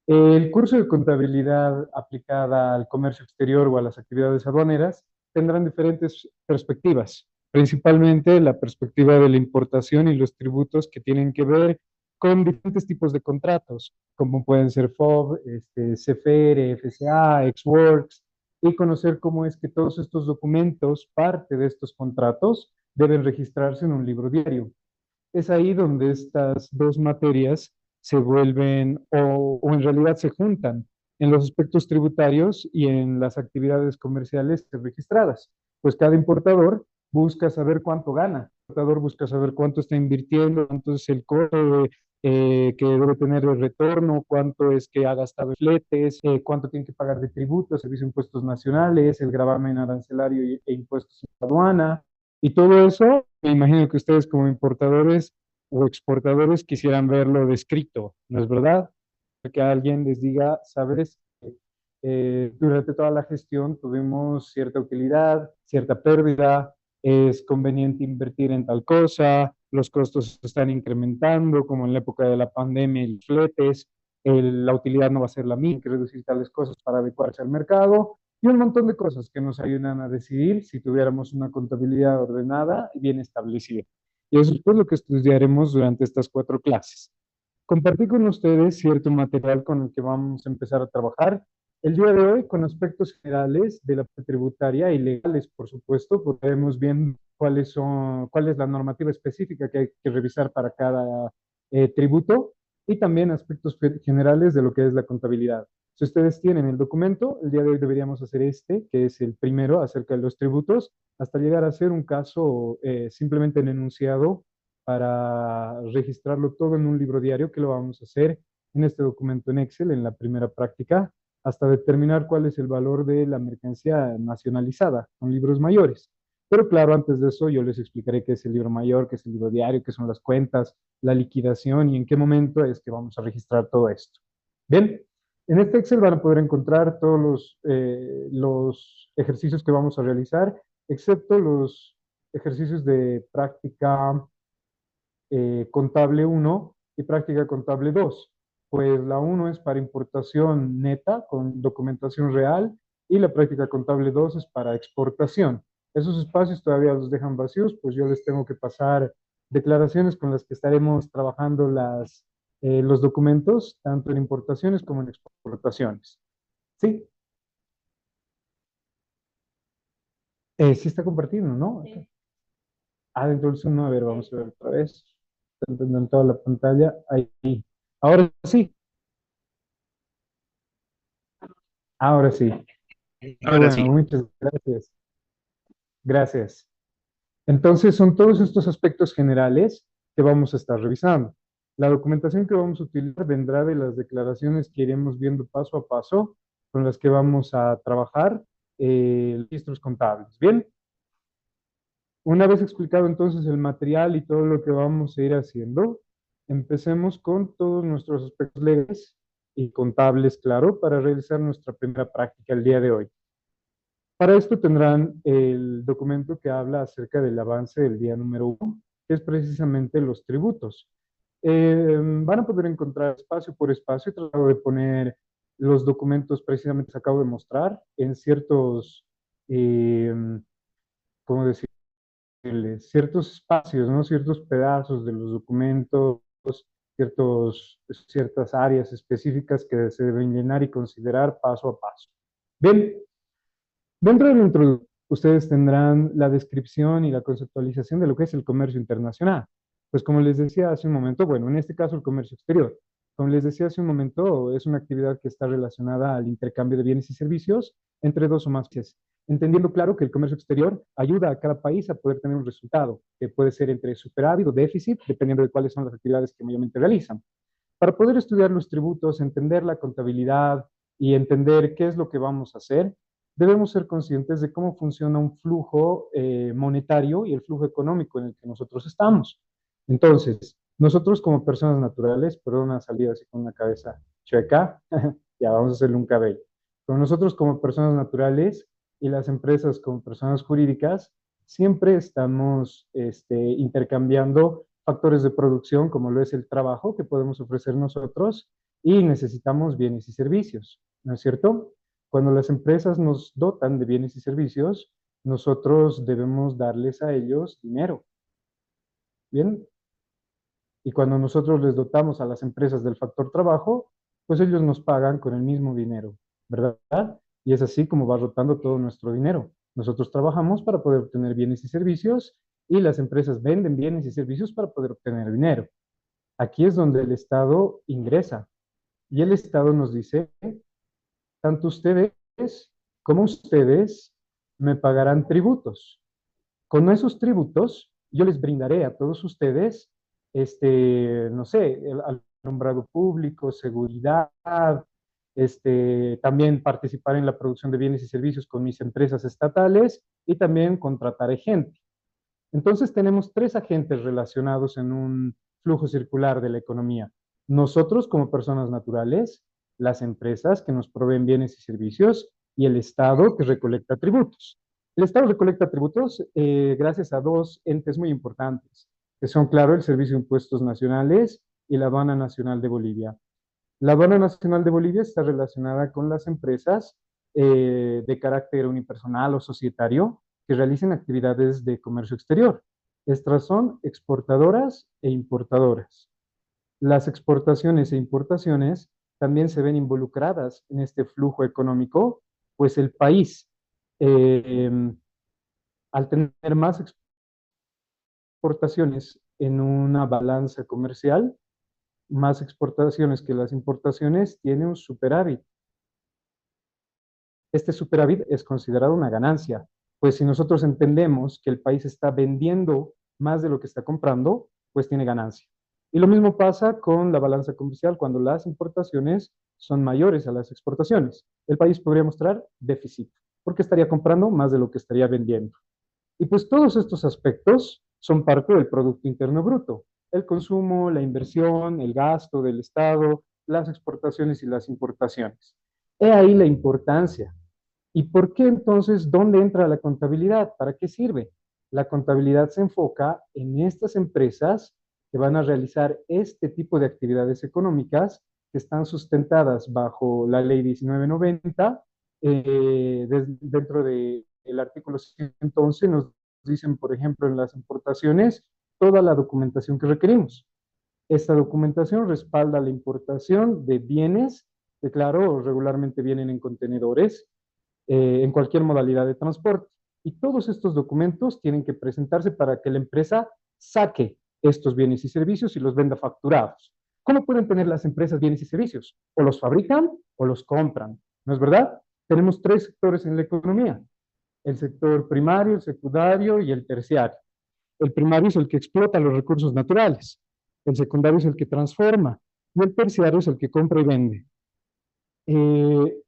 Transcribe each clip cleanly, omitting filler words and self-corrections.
El curso de contabilidad aplicada al comercio exterior o a las actividades aduaneras tendrán diferentes perspectivas, principalmente la perspectiva de la importación y los tributos que tienen que ver con diferentes tipos de contratos, como pueden ser FOB, CFR, FCA, Ex-Works, y conocer cómo es que todos estos documentos, parte de estos contratos, deben registrarse en un libro diario. Es ahí donde estas dos materias se vuelven o en realidad se juntan en los aspectos tributarios y en las actividades comerciales registradas. Pues cada importador busca saber cuánto gana, el importador busca saber cuánto está invirtiendo, cuánto es el costo que debe tener de retorno, cuánto es que ha gastado en fletes, cuánto tiene que pagar de tributos, servicios, impuestos nacionales, el gravamen arancelario e impuestos en aduana, y todo eso, me imagino que ustedes como importadores o exportadores quisieran verlo descrito, ¿no es verdad? Que alguien les diga, sabes, durante toda la gestión tuvimos cierta utilidad, cierta pérdida, es conveniente invertir en tal cosa, los costos se están incrementando, como en la época de la pandemia y los fletes, la utilidad no va a ser la misma, hay que reducir tales cosas para adecuarse al mercado y un montón de cosas que nos ayudan a decidir si tuviéramos una contabilidad ordenada y bien establecida. Y eso es pues lo que estudiaremos durante estas 4 clases. Compartí con ustedes cierto material con el que vamos a empezar a trabajar el día de hoy con aspectos generales de la tributaria y legales, por supuesto, porque vemos bien cuál es la normativa específica que hay que revisar para cada tributo y también aspectos generales de lo que es la contabilidad. Si ustedes tienen el documento, el día de hoy deberíamos hacer que es el primero acerca de los tributos, hasta llegar a hacer un caso simplemente en enunciado para registrarlo todo en un libro diario, que lo vamos a hacer en este documento en Excel, en la primera práctica, hasta determinar cuál es el valor de la mercancía nacionalizada, con libros mayores. Pero claro, antes de eso yo les explicaré qué es el libro mayor, qué es el libro diario, qué son las cuentas, la liquidación y en qué momento es que vamos a registrar todo esto. Bien, en este Excel van a poder encontrar todos los ejercicios que vamos a realizar, excepto los ejercicios de práctica contable uno y práctica contable 2. Pues la uno es para importación neta con documentación real y la práctica contable 2 es para exportación. Esos espacios todavía los dejan vacíos, pues yo les tengo que pasar declaraciones con las que estaremos trabajando los documentos, tanto en importaciones como en exportaciones. ¿Sí? Sí está compartiendo, ¿no? Sí. Ah, entonces no, a ver, vamos a ver otra vez. Está en toda la pantalla. Ahí. Ahora sí, ahora sí. Qué Ahora bueno, sí. muchas gracias. Gracias. Entonces, son todos estos aspectos generales que vamos a estar revisando. La documentación que vamos a utilizar vendrá de las declaraciones que iremos viendo paso a paso, con las que vamos a trabajar registros contables. Bien, una vez explicado entonces el material y todo lo que vamos a ir haciendo, empecemos con todos nuestros aspectos legales y contables, claro, para realizar nuestra primera práctica el día de hoy. Para esto tendrán el documento que habla acerca del avance del día número 1, que es precisamente los tributos. Van a poder encontrar espacio por espacio, he tratado de poner los documentos precisamente que acabo de mostrar en ciertos, eh, ¿cómo decirles? Ciertos espacios, ¿no? Ciertos pedazos de los documentos, ciertas áreas específicas que se deben llenar y considerar paso a paso. Bien, dentro de la introducción, ustedes tendrán la descripción y la conceptualización de lo que es el comercio internacional. Pues como les decía hace un momento, bueno, en este caso el comercio exterior. Como les decía hace un momento, es una actividad que está relacionada al intercambio de bienes y servicios entre dos o más países, entendiendo claro que el comercio exterior ayuda a cada país a poder tener un resultado, que puede ser entre superávit o déficit, dependiendo de cuáles son las actividades que mayormente realizan. Para poder estudiar los tributos, entender la contabilidad y entender qué es lo que vamos a hacer, debemos ser conscientes de cómo funciona un flujo monetario y el flujo económico en el que nosotros estamos. Entonces, nosotros como personas naturales, perdón, una salida así con una cabeza chueca, ya vamos a hacerle un cabello. Pero nosotros como personas naturales y las empresas como personas jurídicas, siempre estamos intercambiando factores de producción, como lo es el trabajo que podemos ofrecer nosotros, y necesitamos bienes y servicios, ¿no es cierto? Cuando las empresas nos dotan de bienes y servicios, nosotros debemos darles a ellos dinero, ¿bien? Y cuando nosotros les dotamos a las empresas del factor trabajo, pues ellos nos pagan con el mismo dinero, ¿verdad? Y es así como va rotando todo nuestro dinero. Nosotros trabajamos para poder obtener bienes y servicios y las empresas venden bienes y servicios para poder obtener dinero. Aquí es donde el Estado ingresa y el Estado nos dice, tanto ustedes como ustedes me pagarán tributos. Con esos tributos, yo les brindaré a todos ustedes, no sé, el alumbrado público, seguridad, también participar en la producción de bienes y servicios con mis empresas estatales y también contrataré gente. Entonces tenemos tres agentes relacionados en un flujo circular de la economía. Nosotros como personas naturales, las empresas que nos proveen bienes y servicios y el Estado que recolecta tributos. El Estado recolecta tributos gracias a dos entes muy importantes, que son, claro, el Servicio de Impuestos Nacionales y la Aduana Nacional de Bolivia. La Aduana Nacional de Bolivia está relacionada con las empresas de carácter unipersonal o societario que realicen actividades de comercio exterior. Estas son exportadoras e importadoras. Las exportaciones e importaciones también se ven involucradas en este flujo económico, pues el país, eh, al tener más exportaciones en una balanza comercial, más exportaciones que las importaciones, tiene un superávit. Este superávit es considerado una ganancia, pues si nosotros entendemos que el país está vendiendo más de lo que está comprando, pues tiene ganancia. Y lo mismo pasa con la balanza comercial cuando las importaciones son mayores a las exportaciones. El país podría mostrar déficit, porque estaría comprando más de lo que estaría vendiendo. Y pues todos estos aspectos son parte del Producto Interno Bruto. El consumo, la inversión, el gasto del Estado, las exportaciones y las importaciones. He ahí la importancia. ¿Y por qué entonces, dónde entra la contabilidad? ¿Para qué sirve? La contabilidad se enfoca en estas empresas que van a realizar este tipo de actividades económicas que están sustentadas bajo la ley 1990. Dentro del artículo 111 nos dicen, por ejemplo, en las importaciones, toda la documentación que requerimos. Esta documentación respalda la importación de bienes que, claro, regularmente vienen en contenedores, en cualquier modalidad de transporte. Y todos estos documentos tienen que presentarse para que la empresa saque estos bienes y servicios y los venda facturados. ¿Cómo pueden tener las empresas bienes y servicios? O los fabrican o los compran, ¿no es verdad? Tenemos tres sectores en la economía: el sector primario, el secundario y el terciario. El primario es el que explota los recursos naturales, el secundario es el que transforma y el terciario es el que compra y vende.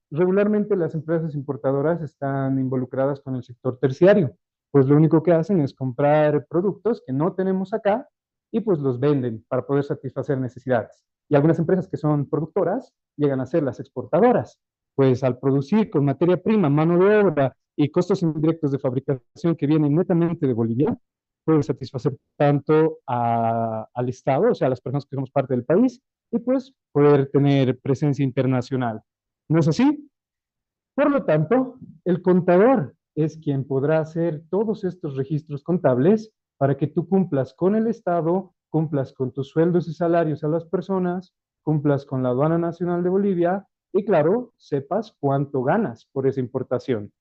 Regularmente las empresas importadoras están involucradas con el sector terciario, pues lo único que hacen es comprar productos que no tenemos acá y pues los venden para poder satisfacer necesidades. Y algunas empresas que son productoras llegan a ser las exportadoras, pues al producir con materia prima, mano de obra y costos indirectos de fabricación que vienen netamente de Bolivia, puede satisfacer tanto al Estado, o sea, a las personas que somos parte del país, y pues poder tener presencia internacional. ¿No es así? Por lo tanto, el contador es quien podrá hacer todos estos registros contables para que tú cumplas con el Estado, cumplas con tus sueldos y salarios a las personas, cumplas con la Aduana Nacional de Bolivia y, claro, sepas cuánto ganas por esa importación.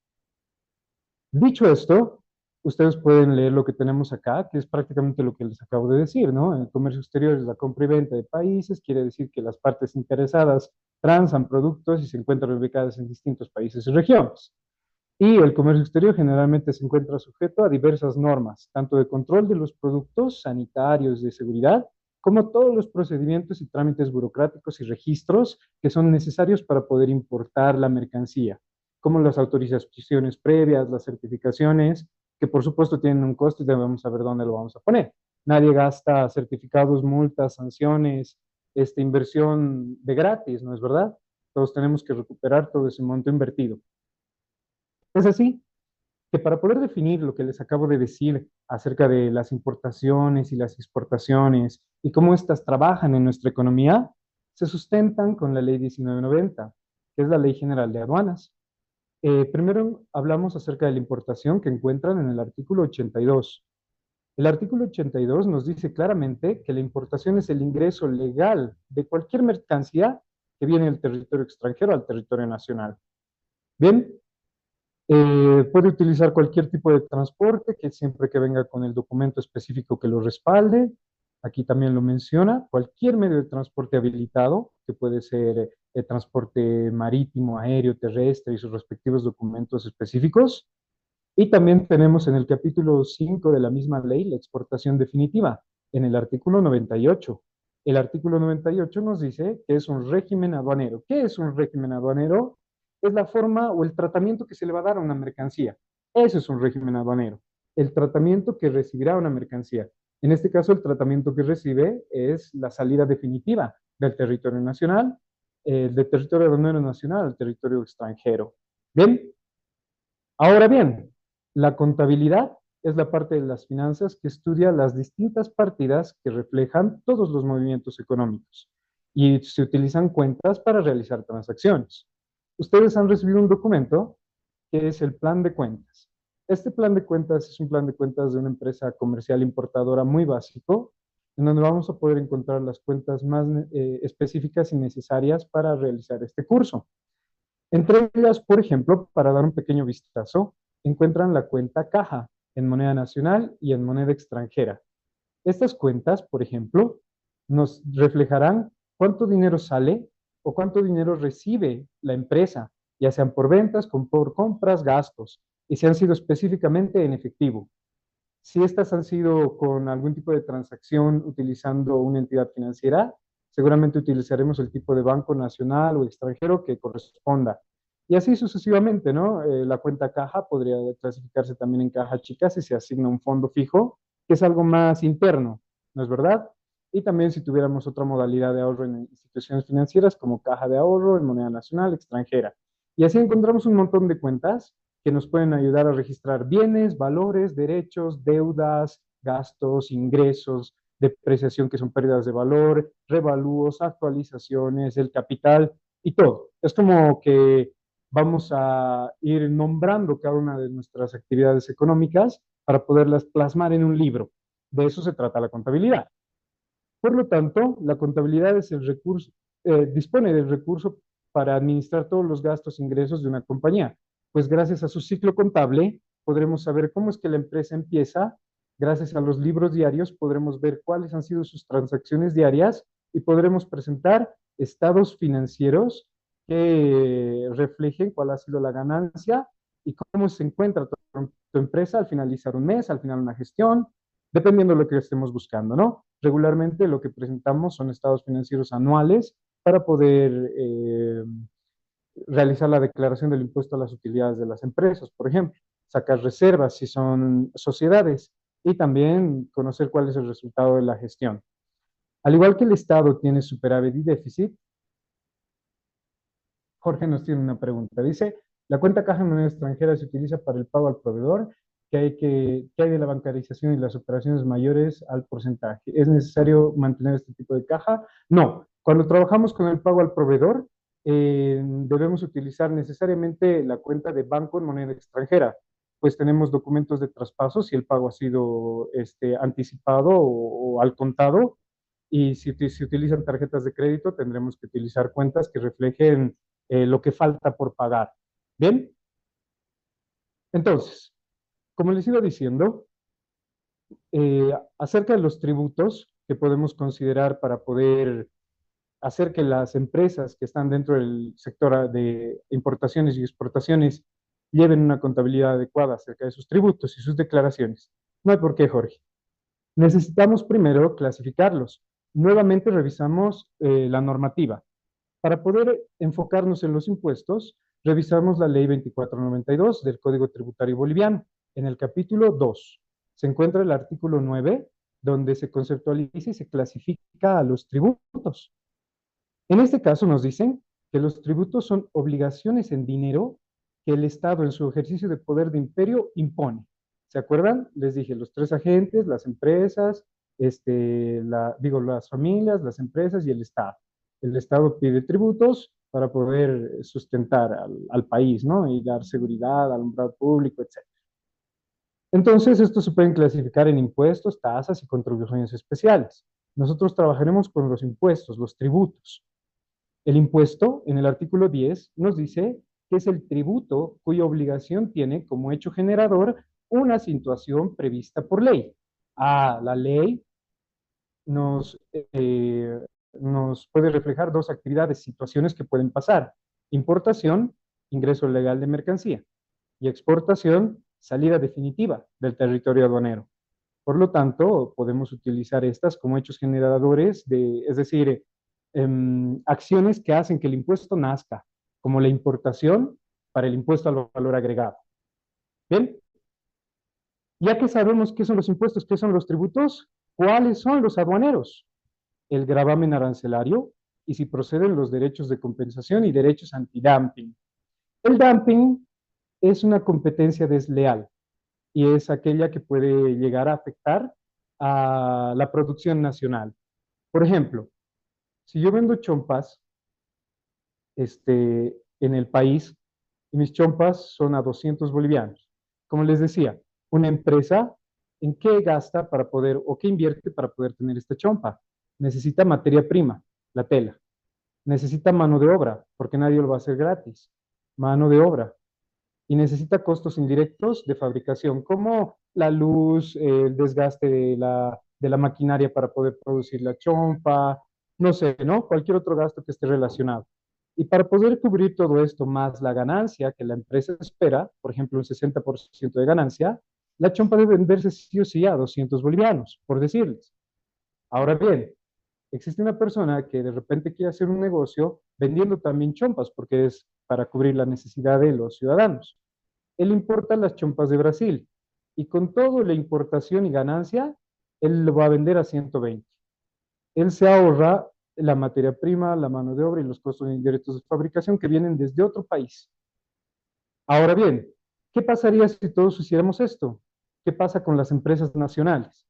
Dicho esto, ustedes pueden leer lo que tenemos acá, que es prácticamente lo que les acabo de decir, ¿no? El comercio exterior es la compra y venta de países, quiere decir que las partes interesadas transan productos y se encuentran ubicadas en distintos países y regiones. Y el comercio exterior generalmente se encuentra sujeto a diversas normas, tanto de control de los productos sanitarios, de seguridad, como todos los procedimientos y trámites burocráticos y registros que son necesarios para poder importar la mercancía, como las autorizaciones previas, las certificaciones, que por supuesto tienen un costo y debemos saber dónde lo vamos a poner. Nadie gasta certificados, multas, sanciones, esta inversión de gratis, ¿no es verdad? Todos tenemos que recuperar todo ese monto invertido. Es así que para poder definir lo que les acabo de decir acerca de las importaciones y las exportaciones y cómo éstas trabajan en nuestra economía, se sustentan con la ley 1990, que es la Ley General de Aduanas. Primero hablamos acerca de la importación que encuentran en el artículo 82. El artículo 82 nos dice claramente que la importación es el ingreso legal de cualquier mercancía que viene del territorio extranjero al territorio nacional. Bien, puede utilizar cualquier tipo de transporte que siempre que venga con el documento específico que lo respalde. Aquí también lo menciona, cualquier medio de transporte habilitado, que puede ser transporte marítimo, aéreo, terrestre y sus respectivos documentos específicos. Y también tenemos en el capítulo 5 de la misma ley la exportación definitiva, en el artículo 98. El artículo 98 nos dice que es un régimen aduanero. ¿Qué es un régimen aduanero? Es la forma o el tratamiento que se le va a dar a una mercancía. Eso es un régimen aduanero. El tratamiento que recibirá una mercancía. En este caso, el tratamiento que recibe es la salida definitiva del territorio nacional, del territorio aduanero nacional al territorio extranjero. Bien, ahora bien, la contabilidad es la parte de las finanzas que estudia las distintas partidas que reflejan todos los movimientos económicos y se utilizan cuentas para realizar transacciones. Ustedes han recibido un documento que es el plan de cuentas. Este plan de cuentas es un plan de cuentas de una empresa comercial importadora muy básico, en donde vamos a poder encontrar las cuentas más específicas y necesarias para realizar este curso. Entre ellas, por ejemplo, para dar un pequeño vistazo, encuentran la cuenta caja en moneda nacional y en moneda extranjera. Estas cuentas, por ejemplo, nos reflejarán cuánto dinero sale o cuánto dinero recibe la empresa, ya sean por ventas, por compras, gastos, y si han sido específicamente en efectivo. Si estas han sido con algún tipo de transacción utilizando una entidad financiera, seguramente utilizaremos el tipo de banco nacional o extranjero que corresponda. Y así sucesivamente, ¿no? La cuenta caja podría clasificarse también en caja chica si se asigna un fondo fijo, que es algo más interno, ¿no es verdad? Y también si tuviéramos otra modalidad de ahorro en instituciones financieras como caja de ahorro en moneda nacional, extranjera. Y así encontramos un montón de cuentas que nos pueden ayudar a registrar bienes, valores, derechos, deudas, gastos, ingresos, depreciación que son pérdidas de valor, revalúos, actualizaciones, el capital y todo. Es como que vamos a ir nombrando cada una de nuestras actividades económicas para poderlas plasmar en un libro. De eso se trata la contabilidad. Por lo tanto, la contabilidad es el recurso, dispone del recurso para administrar todos los gastos e ingresos de una compañía. Pues gracias a su ciclo contable podremos saber cómo es que la empresa empieza. Gracias a los libros diarios podremos ver cuáles han sido sus transacciones diarias y podremos presentar estados financieros que reflejen cuál ha sido la ganancia y cómo se encuentra tu empresa al finalizar un mes, al final una gestión, dependiendo de lo que estemos buscando, ¿no? Regularmente lo que presentamos son estados financieros anuales para poder realizar la declaración del impuesto a las utilidades de las empresas, por ejemplo, sacar reservas si son sociedades y también conocer cuál es el resultado de la gestión. Al igual que el Estado tiene superávit y déficit, Jorge nos tiene una pregunta. Dice, la cuenta caja en moneda extranjera se utiliza para el pago al proveedor. ¿Qué hay de la bancarización y las operaciones mayores al porcentaje? ¿Es necesario mantener este tipo de caja? No. Cuando trabajamos con el pago al proveedor, debemos utilizar necesariamente la cuenta de banco en moneda extranjera, pues tenemos documentos de traspaso si el pago ha sido anticipado o al contado, y si se utilizan tarjetas de crédito, tendremos que utilizar cuentas que reflejen lo que falta por pagar. Bien, entonces, como les iba diciendo, acerca de los tributos que podemos considerar para poder hacer que las empresas que están dentro del sector de importaciones y exportaciones lleven una contabilidad adecuada acerca de sus tributos y sus declaraciones. No hay por qué, Jorge. Necesitamos primero clasificarlos. Nuevamente revisamos la normativa. Para poder enfocarnos en los impuestos, revisamos la ley 2492 del Código Tributario Boliviano. En el capítulo 2 se encuentra el artículo 9, donde se conceptualiza y se clasifica a los tributos. En este caso nos dicen que los tributos son obligaciones en dinero que el Estado en su ejercicio de poder de imperio impone. ¿Se acuerdan? Les dije, los tres agentes, las empresas, las familias, las empresas y el Estado. El Estado pide tributos para poder sustentar al país, ¿no? Y dar seguridad, alumbrado público, etc. Entonces, estos se pueden clasificar en impuestos, tasas y contribuciones especiales. Nosotros trabajaremos con los impuestos, los tributos. El impuesto, en el artículo 10, nos dice que es el tributo cuya obligación tiene como hecho generador una situación prevista por ley. La ley nos, nos puede reflejar dos actividades, situaciones que pueden pasar. Importación, ingreso legal de mercancía. Y exportación, salida definitiva del territorio aduanero. Por lo tanto, podemos utilizar estas como hechos generadores es decir, acciones que hacen que el impuesto nazca, como la importación para el impuesto al valor agregado. Bien, ya que sabemos qué son los impuestos, qué son los tributos, ¿cuáles son los aduaneros? El gravamen arancelario y si proceden los derechos de compensación y derechos antidumping. El dumping es una competencia desleal y es aquella que puede llegar a afectar a la producción nacional. Por ejemplo, si yo vendo chompas en el país y mis chompas son a 200 bolivianos, como les decía, una empresa, ¿en qué gasta para poder o qué invierte para poder tener esta chompa? Necesita materia prima, la tela. Necesita mano de obra, porque nadie lo va a hacer gratis. Mano de obra. Y necesita costos indirectos de fabricación, como la luz, el desgaste de la maquinaria para poder producir la chompa, no sé, ¿no? Cualquier otro gasto que esté relacionado. Y para poder cubrir todo esto más la ganancia que la empresa espera, por ejemplo, un 60% de ganancia, la chompa debe venderse sí o sí a 200 bolivianos, por decirles. Ahora bien, existe una persona que de repente quiere hacer un negocio vendiendo también chompas, porque es para cubrir la necesidad de los ciudadanos. Él importa las chompas de Brasil y con todo la importación y ganancia, él lo va a vender a 120. Él se ahorra la materia prima, la mano de obra y los costos indirectos de fabricación que vienen desde otro país. Ahora bien, ¿qué pasaría si todos hiciéramos esto? ¿Qué pasa con las empresas nacionales?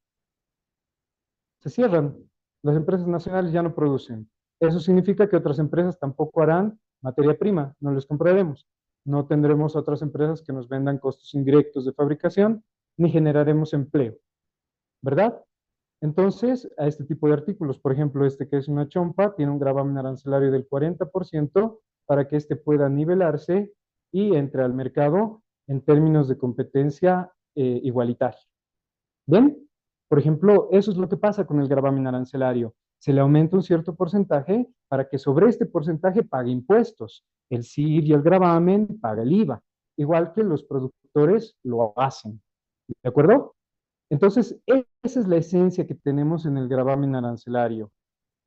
Se cierran. Las empresas nacionales ya no producen. Eso significa que otras empresas tampoco harán materia prima, no les compraremos. No tendremos otras empresas que nos vendan costos indirectos de fabricación, ni generaremos empleo, ¿verdad? Entonces, a este tipo de artículos, por ejemplo, este que es una chompa, tiene un gravamen arancelario del 40% para que éste pueda nivelarse y entre al mercado en términos de competencia igualitaria. ¿Bien? Por ejemplo, eso es lo que pasa con el gravamen arancelario. Se le aumenta un cierto porcentaje para que sobre este porcentaje pague impuestos. El CIR y el gravamen paga el IVA, igual que los productores lo hacen. ¿De acuerdo? Entonces, esa es la esencia que tenemos en el gravamen arancelario.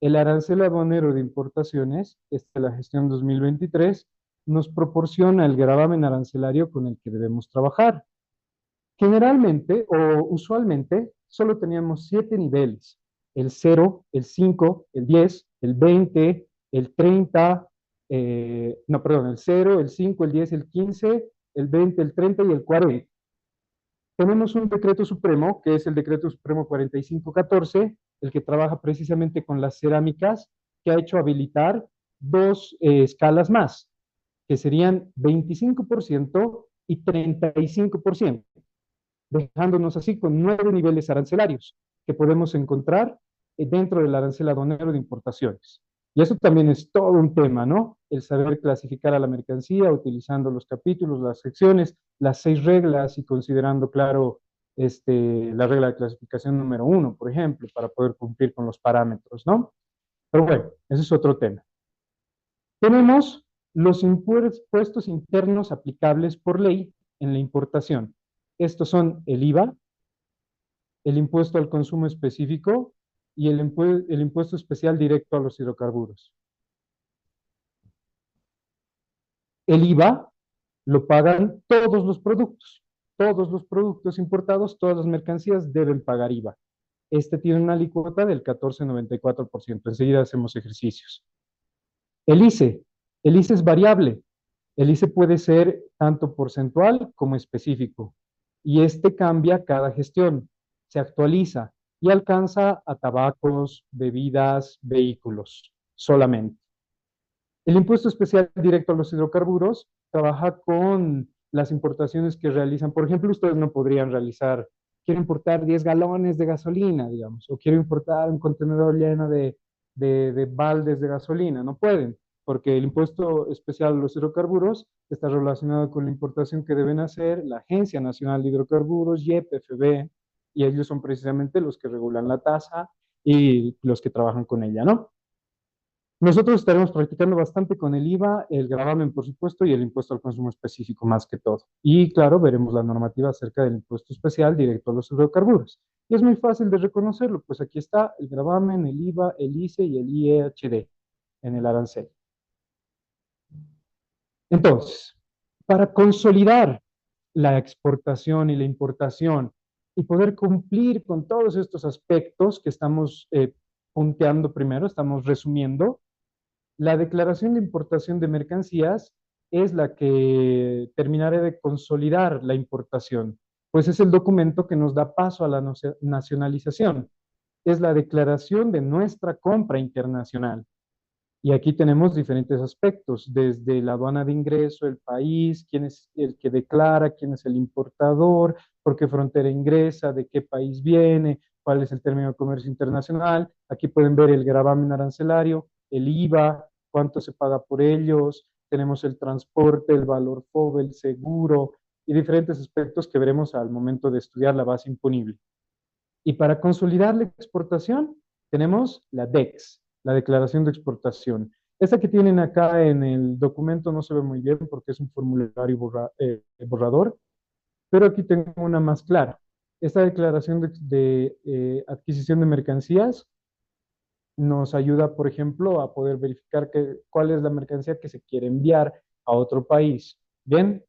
El arancel aduanero de importaciones, esta es la gestión 2023, nos proporciona el gravamen arancelario con el que debemos trabajar. Generalmente o usualmente solo teníamos 7 niveles: el 0, el 5, el 10, el 20, el 30, no, perdón, el 0, el 5, el 10, el 15, el 20, el 30 y el 40. Tenemos un decreto supremo, que es el decreto supremo 4514, el que trabaja precisamente con las cerámicas, que ha hecho habilitar dos escalas más, que serían 25% y 35%, dejándonos así con 9 niveles arancelarios que podemos encontrar dentro del arancel aduanero de importaciones. Y eso también es todo un tema, ¿no? El saber clasificar a la mercancía utilizando los capítulos, las secciones, las 6 reglas y considerando, claro, la regla de clasificación número 1, por ejemplo, para poder cumplir con los parámetros, ¿no? Pero bueno, ese es otro tema. Tenemos los impuestos internos aplicables por ley en la importación. Estos son el IVA, el impuesto al consumo específico y el impuesto especial directo a los hidrocarburos. El IVA lo pagan todos los productos importados, todas las mercancías deben pagar IVA. Este tiene una alícuota del 14,94%. Enseguida hacemos ejercicios. El ICE. El ICE es variable. El ICE puede ser tanto porcentual como específico. Y este cambia cada gestión, se actualiza y alcanza a tabacos, bebidas, vehículos. solamente. El impuesto especial directo a los hidrocarburos trabaja con las importaciones que realizan. Por ejemplo, ustedes no podrían realizar, quiero importar 10 galones de gasolina, digamos, o quiero importar un contenedor lleno de baldes de gasolina. No pueden, porque el impuesto especial a los hidrocarburos está relacionado con la importación que deben hacer la Agencia Nacional de Hidrocarburos, YPFB, y ellos son precisamente los que regulan la tasa y los que trabajan con ella, ¿no? Nosotros estaremos practicando bastante con el IVA, el gravamen, por supuesto, y el impuesto al consumo específico más que todo. Y claro, veremos la normativa acerca del impuesto especial directo a los hidrocarburos. Y es muy fácil de reconocerlo, pues aquí está el gravamen, el IVA, el ICE y el IEHD en el arancel. Entonces, para consolidar la exportación y la importación y poder cumplir con todos estos aspectos que estamos punteando primero, estamos resumiendo, la declaración de importación de mercancías es la que terminará de consolidar la importación, pues es el documento que nos da paso a la nacionalización. Es la declaración de nuestra compra internacional. Y aquí tenemos diferentes aspectos, desde la aduana de ingreso, el país, quién es el que declara, quién es el importador, por qué frontera ingresa, de qué país viene, cuál es el término de comercio internacional. Aquí pueden ver el gravamen arancelario, el IVA, cuánto se paga por ellos, tenemos el transporte, el valor FOB, el seguro y diferentes aspectos que veremos al momento de estudiar la base imponible. Y para consolidar la exportación, tenemos la DEX, la Declaración de Exportación. Esta que tienen acá en el documento no se ve muy bien porque es un formulario borrador, pero aquí tengo una más clara. Esta declaración de adquisición de mercancías nos ayuda, por ejemplo, a poder verificar cuál es la mercancía que se quiere enviar a otro país. Bien,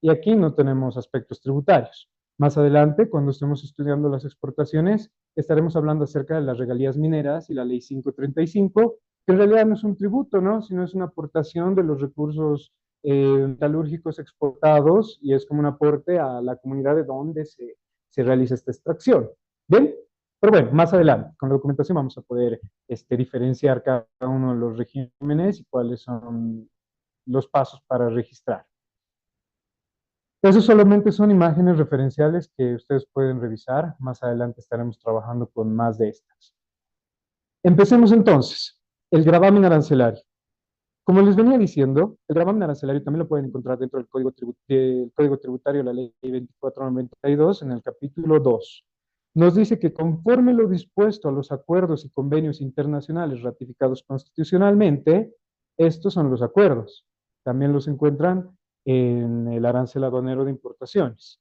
y aquí no tenemos aspectos tributarios. Más adelante, cuando estemos estudiando las exportaciones, estaremos hablando acerca de las regalías mineras y la ley 535, que en realidad no es un tributo, ¿no? Sino es una aportación de los recursos metalúrgicos exportados y es como un aporte a la comunidad de donde se realiza esta extracción. Bien, pero bueno, más adelante, con la documentación vamos a poder diferenciar cada uno de los regímenes y cuáles son los pasos para registrar. Eso solamente son imágenes referenciales que ustedes pueden revisar. Más adelante estaremos trabajando con más de estas. Empecemos entonces. El gravamen arancelario. Como les venía diciendo, el gravamen arancelario también lo pueden encontrar dentro del Código Tributario de la Ley 2492 en el capítulo 2. Nos dice que conforme lo dispuesto a los acuerdos y convenios internacionales ratificados constitucionalmente, estos son los acuerdos. También los encuentran en el arancel aduanero de importaciones.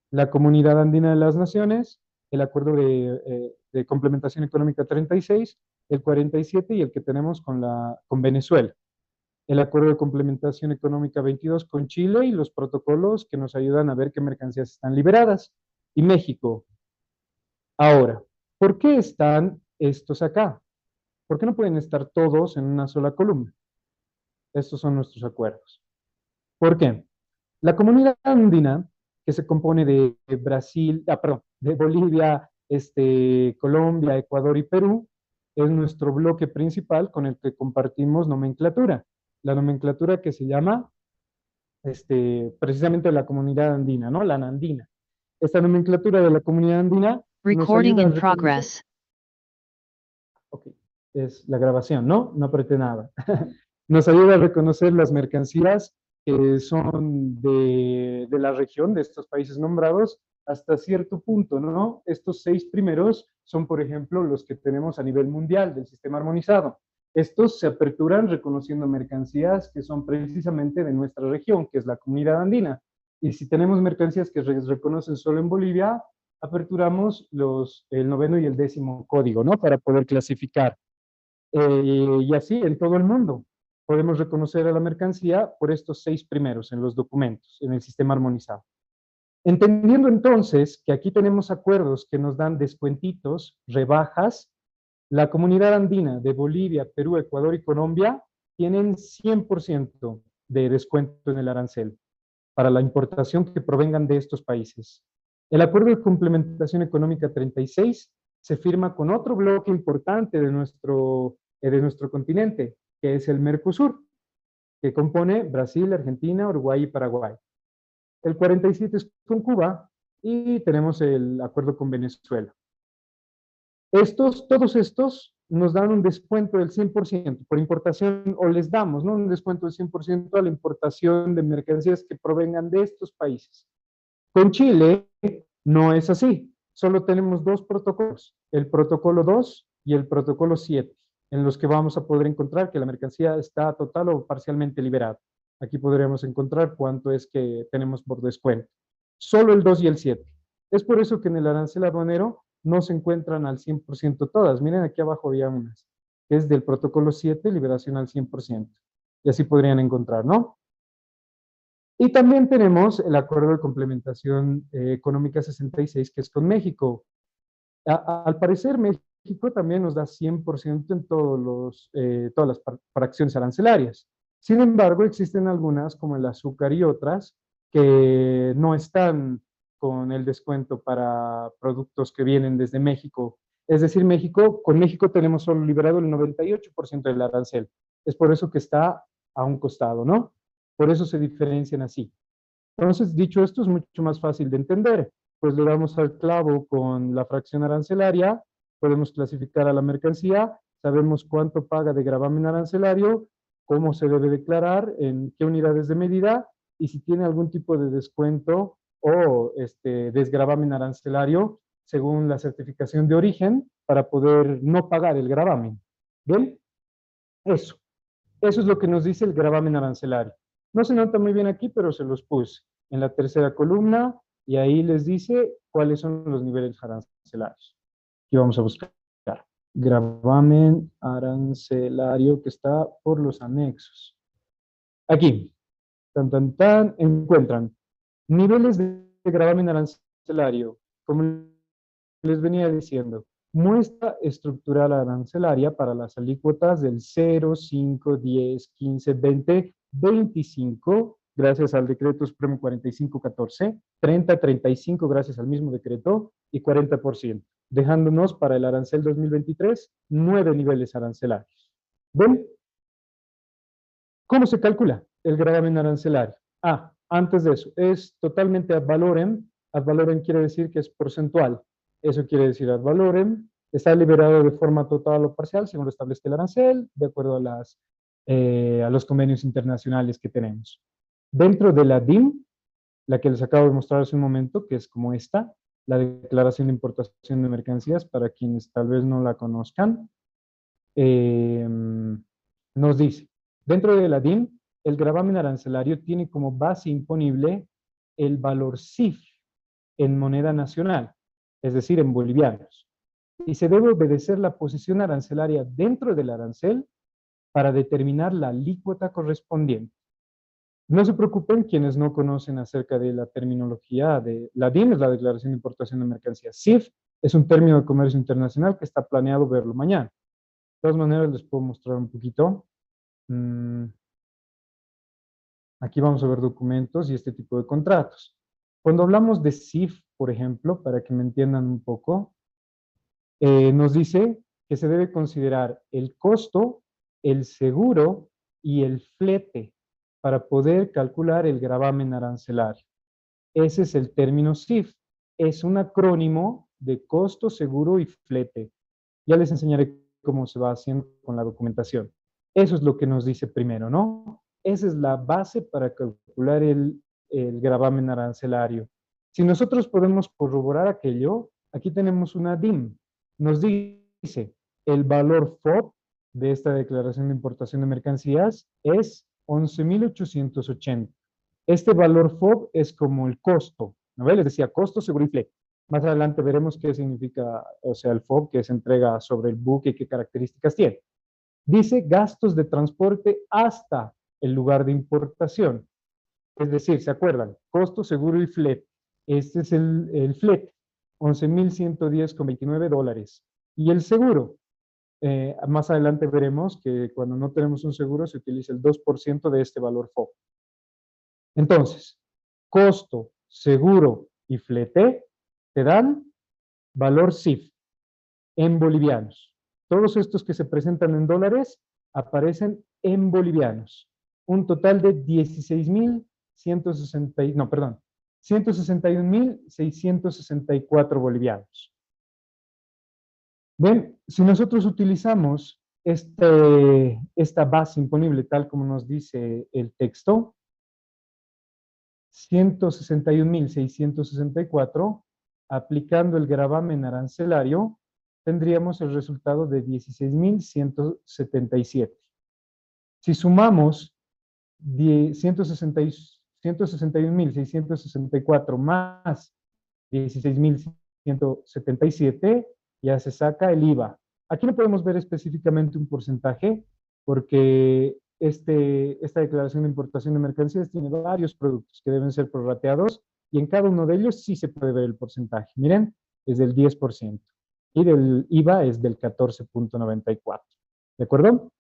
La Comunidad Andina de las Naciones, el Acuerdo de Complementación Económica 36, el 47 y el que tenemos con Venezuela. El Acuerdo de Complementación Económica 22 con Chile y los protocolos que nos ayudan a ver qué mercancías están liberadas. Y México. Ahora, ¿por qué están estos acá? ¿Por qué no pueden estar todos en una sola columna? Estos son nuestros acuerdos. ¿Por qué? La comunidad andina, que se compone de Brasil, perdón, de Bolivia, Colombia, Ecuador y Perú, es nuestro bloque principal con el que compartimos nomenclatura. La nomenclatura que se llama precisamente la comunidad andina, ¿no? La nandina. Esta nomenclatura de la comunidad andina nos Recording ayuda a in reconocer. progress. Ok, es la grabación, ¿no? No apreté nada. Nos ayuda a reconocer las mercancías que son de la región, de estos países nombrados, hasta cierto punto, ¿no? Estos 6 primeros son, por ejemplo, los que tenemos a nivel mundial del sistema armonizado. Estos se aperturan reconociendo mercancías que son precisamente de nuestra región, que es la comunidad andina. Y si tenemos mercancías que reconocen solo en Bolivia, aperturamos el 9º y el 10º código, ¿no? Para poder clasificar. Y así en todo el mundo. Podemos reconocer a la mercancía por estos 6 primeros en los documentos, en el sistema armonizado. Entendiendo entonces que aquí tenemos acuerdos que nos dan descuentitos, rebajas, la comunidad andina de Bolivia, Perú, Ecuador y Colombia tienen 100% de descuento en el arancel para la importación que provengan de estos países. El Acuerdo de Complementación Económica 36 se firma con otro bloque importante de nuestro de nuestro continente, que es el Mercosur, que compone Brasil, Argentina, Uruguay y Paraguay. El 47 es con Cuba y tenemos el acuerdo con Venezuela. Todos estos nos dan un descuento del 100% por importación, o les damos, ¿no?, un descuento del 100% a la importación de mercancías que provengan de estos países. Con Chile no es así. Solo tenemos dos protocolos, el protocolo 2 y el protocolo 7, en los que vamos a poder encontrar que la mercancía está total o parcialmente liberada. Aquí podríamos encontrar cuánto es que tenemos por descuento. Solo el 2 y el 7. Es por eso que en el arancel aduanero no se encuentran al 100% todas. Miren, aquí abajo había unas, que es del protocolo 7, liberación al 100%. Y así podrían encontrar, ¿no? Y también tenemos el acuerdo de complementación económica 66, que es con México. Al parecer, México también nos da 100% en todas las fracciones arancelarias. Sin embargo, existen algunas, como el azúcar y otras, que no están con el descuento para productos que vienen desde México. Es decir, con México tenemos solo liberado el 98% del arancel. Es por eso que está a un costado, ¿no? Por eso se diferencian así. Entonces, dicho esto, es mucho más fácil de entender. Pues le damos al clavo con la fracción arancelaria, podemos clasificar a la mercancía, sabemos cuánto paga de gravamen arancelario, cómo se debe declarar, en qué unidades de medida, y si tiene algún tipo de descuento o desgravamen arancelario según la certificación de origen para poder no pagar el gravamen. ¿Bien? Eso. Eso es lo que nos dice el gravamen arancelario. No se nota muy bien aquí, pero se los puse en la tercera columna y ahí les dice cuáles son los niveles arancelarios. Aquí vamos a buscar gravamen arancelario que está por los anexos. Aquí, encuentran niveles de gravamen arancelario, como les venía diciendo, muestra estructural arancelaria para las alícuotas del 0, 5, 10, 15, 20, 25, gracias al decreto Supremo 4514, 30, 35, gracias al mismo decreto, y 40%, dejándonos para el arancel 2023 9 niveles arancelarios. ¿Ven? ¿Cómo se calcula el gravamen arancelario? Antes de eso, es totalmente ad valorem. Ad valorem quiere decir que es porcentual. Eso quiere decir ad valorem. Está liberado de forma total o parcial, según lo establece el arancel, de acuerdo a los convenios internacionales que tenemos. Dentro de la DIM, la que les acabo de mostrar hace un momento, que es como esta, la Declaración de Importación de Mercancías, para quienes tal vez no la conozcan, nos dice, dentro de la DIM, el gravamen arancelario tiene como base imponible el valor CIF en moneda nacional, es decir, en bolivianos, y se debe obedecer la posición arancelaria dentro del arancel para determinar la alícuota correspondiente. No se preocupen quienes no conocen acerca de la terminología de la DIM, es la Declaración de Importación de Mercancías. CIF es un término de comercio internacional que está planeado verlo mañana. De todas maneras, les puedo mostrar un poquito. Aquí vamos a ver documentos y este tipo de contratos. Cuando hablamos de CIF, por ejemplo, para que me entiendan un poco, nos dice que se debe considerar el costo, el seguro y el flete para poder calcular el gravamen arancelario. Ese es el término CIF. Es un acrónimo de costo, seguro y flete. Ya les enseñaré cómo se va haciendo con la documentación. Eso es lo que nos dice primero, ¿no? Esa es la base para calcular el gravamen arancelario. Si nosotros podemos corroborar aquello, aquí tenemos una DIM. Nos dice, el valor FOB de esta declaración de importación de mercancías es 11.880. Este valor FOB es como el costo, ¿no ves? Les decía costo, seguro y flete. Más adelante veremos qué significa, o sea, el FOB, que se entrega sobre el buque y qué características tiene. Dice gastos de transporte hasta el lugar de importación. Es decir, ¿se acuerdan? Costo, seguro y flete. Este es el flete, 11.110,29 dólares. Y el seguro, más adelante veremos que cuando no tenemos un seguro se utiliza el 2% de este valor FOB. Entonces, costo, seguro y flete te dan valor CIF en bolivianos. Todos estos que se presentan en dólares aparecen en bolivianos. Un total de 16.160, no, perdón, 161.664 bolivianos. Bien, si nosotros utilizamos esta base imponible tal como nos dice el texto, 161.664, aplicando el gravamen arancelario, tendríamos el resultado de 16.177. Si sumamos 161.664 más 16.177, ya se saca el IVA. Aquí no podemos ver específicamente un porcentaje porque esta declaración de importación de mercancías tiene varios productos que deben ser prorrateados y en cada uno de ellos sí se puede ver el porcentaje. Miren, es del 10% y del IVA es del 14.94. ¿De acuerdo?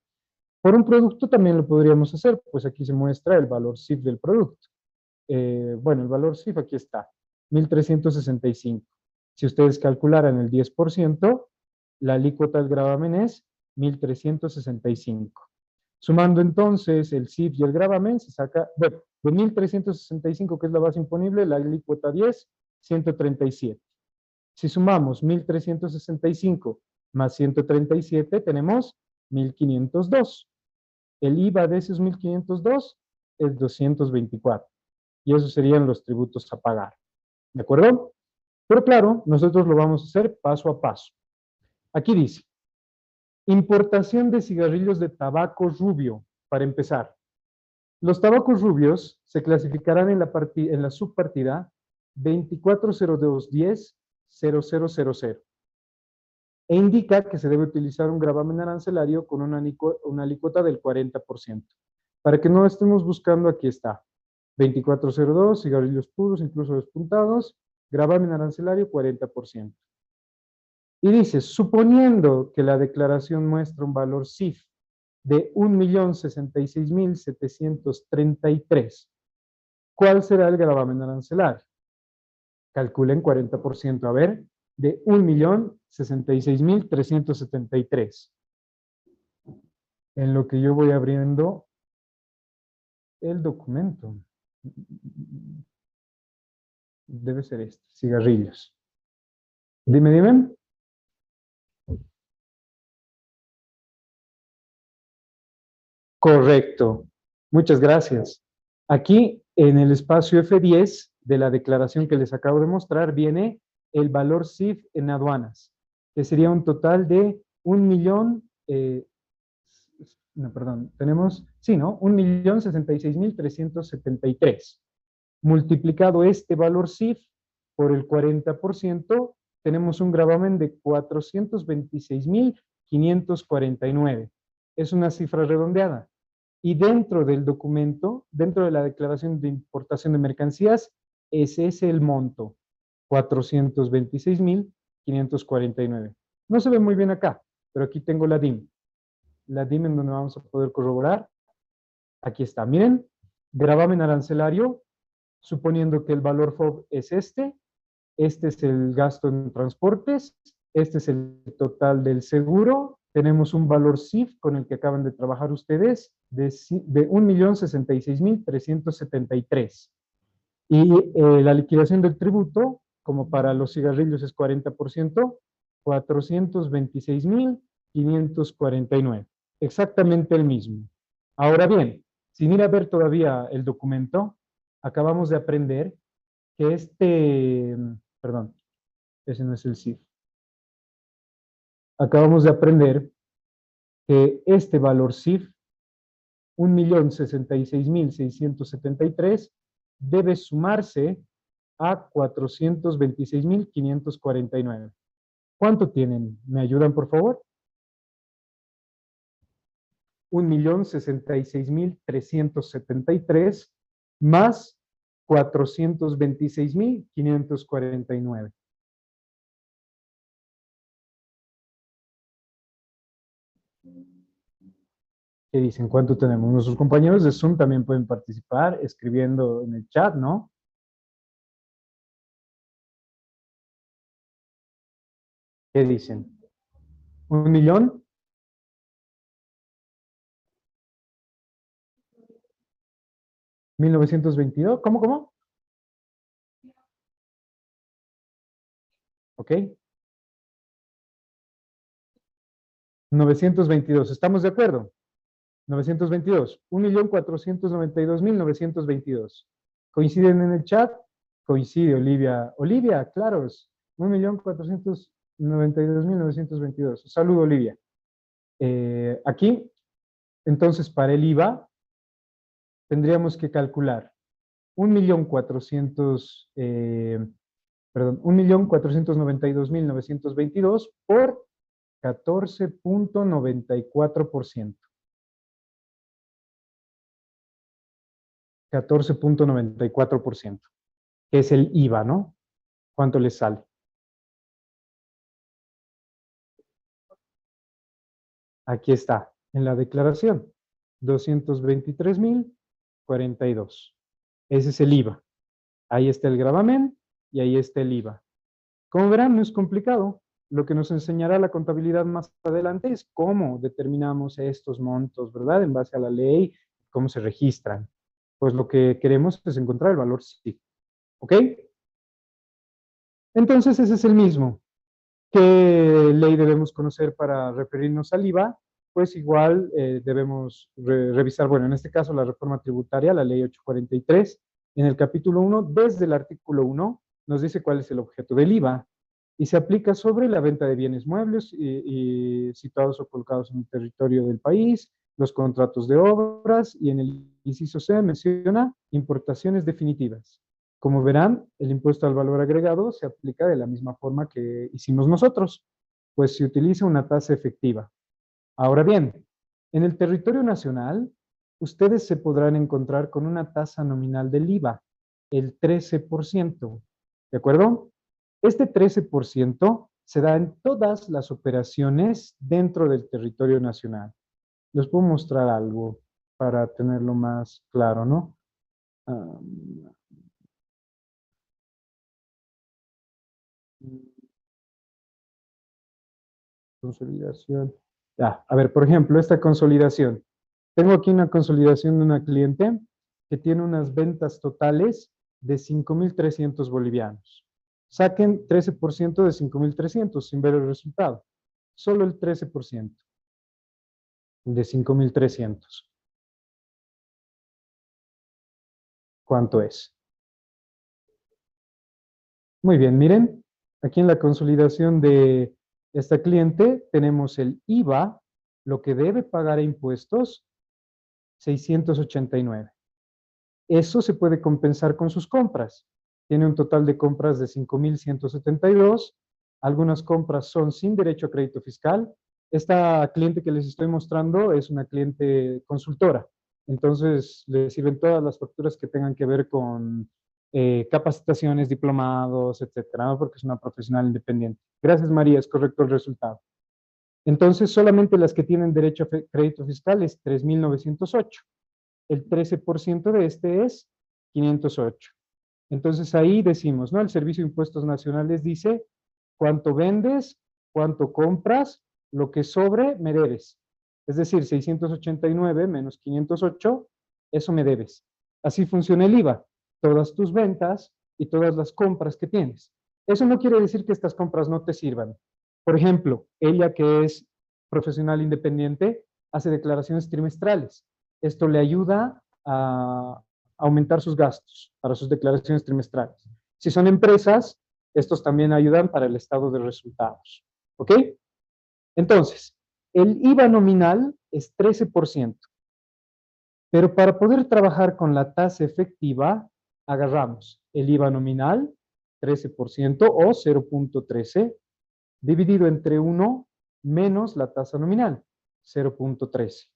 Por un producto también lo podríamos hacer, pues aquí se muestra el valor CIF del producto. Bueno, el valor CIF aquí está, 1.365. Si ustedes calcularan el 10%, la alícuota del gravamen es 1.365. Sumando entonces el CIF y el gravamen, se saca, bueno, de 1.365, que es la base imponible, la alícuota 10, 137. Si sumamos 1.365 más 137, tenemos 1.502. El IVA de esos 1.502 es 224. Y esos serían los tributos a pagar. ¿De acuerdo? Pero claro, nosotros lo vamos a hacer paso a paso. Aquí dice, importación de cigarrillos de tabaco rubio, para empezar. Los tabacos rubios se clasificarán en la subpartida 240210-0000 e indica que se debe utilizar un gravamen arancelario con una alícuota del 40%. Para que no estemos buscando, aquí está. 2402, cigarrillos puros, incluso despuntados, gravamen arancelario 40%. Y dice, suponiendo que la declaración muestra un valor CIF de 1.066.733, ¿cuál será el gravamen arancelario? Calculen 40%, a ver, de 1.066.373. En lo que yo voy abriendo el documento. Debe ser este, cigarrillos. Dime. Correcto. Muchas gracias. Aquí en el espacio F10 de la declaración que les acabo de mostrar viene el valor CIF en aduanas, que sería un total de 1.000.000, no, perdón, tenemos, sí, ¿no? 1.066.373. Multiplicado este valor CIF por el 40%, tenemos un gravamen de 426.549. Es una cifra redondeada. Y dentro del documento, dentro de la declaración de importación de mercancías, ese es el monto, 426.549. No se ve muy bien acá, pero aquí tengo la DIM. La DIM en donde vamos a poder corroborar. Aquí está, miren, gravamen arancelario, suponiendo que el valor FOB es este es el gasto en transportes, este es el total del seguro, tenemos un valor CIF con el que acaban de trabajar ustedes de 1.066.373. Y la liquidación del tributo, como para los cigarrillos es 40%, 426.549. Exactamente el mismo. Ahora bien, sin ir a ver todavía el documento, acabamos de aprender que perdón, ese no es el CIF. Acabamos de aprender que este valor CIF, 1.066.673, debe sumarse a 426.549. ¿Cuánto tienen? ¿Me ayudan, por favor? 1.066.373 más 426.549. ¿Qué dicen? ¿Cuánto tenemos? Nuestros compañeros de Zoom también pueden participar escribiendo en el chat, ¿no? ¿Qué dicen? ¿1.000.000? 1922, ¿cómo? Ok. 922, ¿estamos de acuerdo? 922, 1.492.922. ¿Coinciden en el chat? Coincide, Olivia. Olivia, claro, es 1.492.922. Saludo, Olivia. Aquí, entonces, para el IVA, tendríamos que calcular 1.400.000, perdón, 1.492.922 por 14.94%. 14.94%, que es el IVA, ¿no? ¿Cuánto les sale? Aquí está, en la declaración, 223.042. Ese es el IVA. Ahí está el gravamen y ahí está el IVA. Como verán, no es complicado. Lo que nos enseñará la contabilidad más adelante es cómo determinamos estos montos, ¿verdad? En base a la ley, cómo se registran. Pues lo que queremos es encontrar el valor sí. ¿Ok? Entonces ese es el mismo. ¿Qué ley debemos conocer para referirnos al IVA? Pues igual debemos revisar, bueno, en este caso la reforma tributaria, la ley 843, en el capítulo 1, desde el artículo 1, nos dice cuál es el objeto del IVA y se aplica sobre la venta de bienes muebles y situados o colocados en el territorio del país, los contratos de obras y en el inciso C menciona importaciones definitivas. Como verán, el impuesto al valor agregado se aplica de la misma forma que hicimos nosotros, pues se utiliza una tasa efectiva. Ahora bien, en el territorio nacional, ustedes se podrán encontrar con una tasa nominal del IVA, el 13%, ¿de acuerdo? Este 13% se da en todas las operaciones dentro del territorio nacional. Les puedo mostrar algo para tenerlo más claro, ¿no? Consolidación. Ya, a ver, por ejemplo, esta consolidación. Tengo aquí una consolidación de una cliente que tiene unas ventas totales de 5.300 bolivianos. Saquen 13% de 5.300 sin ver el resultado. Solo el 13% de 5.300. ¿Cuánto es? Muy bien, miren, aquí en la consolidación de esta cliente tenemos el IVA, lo que debe pagar a impuestos, 689. Eso se puede compensar con sus compras. Tiene un total de compras de 5.172. Algunas compras son sin derecho a crédito fiscal. Esta cliente que les estoy mostrando es una cliente consultora. Entonces, le sirven todas las facturas que tengan que ver con capacitaciones, diplomados, etcétera, ¿no? Porque es una profesional independiente. Gracias, María, es correcto el resultado. Entonces, solamente las que tienen derecho a crédito fiscal es 3.908. El 13% de este es 508. Entonces ahí decimos, ¿no? El Servicio de Impuestos Nacionales dice cuánto vendes, cuánto compras, lo que sobre me debes. Es decir, 689 menos 508, eso me debes. Así funciona el IVA. Todas tus ventas y todas las compras que tienes. Eso no quiere decir que estas compras no te sirvan. Por ejemplo, ella que es profesional independiente hace declaraciones trimestrales. Esto le ayuda a aumentar sus gastos para sus declaraciones trimestrales. Si son empresas, estos también ayudan para el estado de resultados. ¿Ok? Entonces, el IVA nominal es 13%, pero para poder trabajar con la tasa efectiva, agarramos el IVA nominal, 13% o 0.13, dividido entre 1 menos la tasa nominal, 0.13.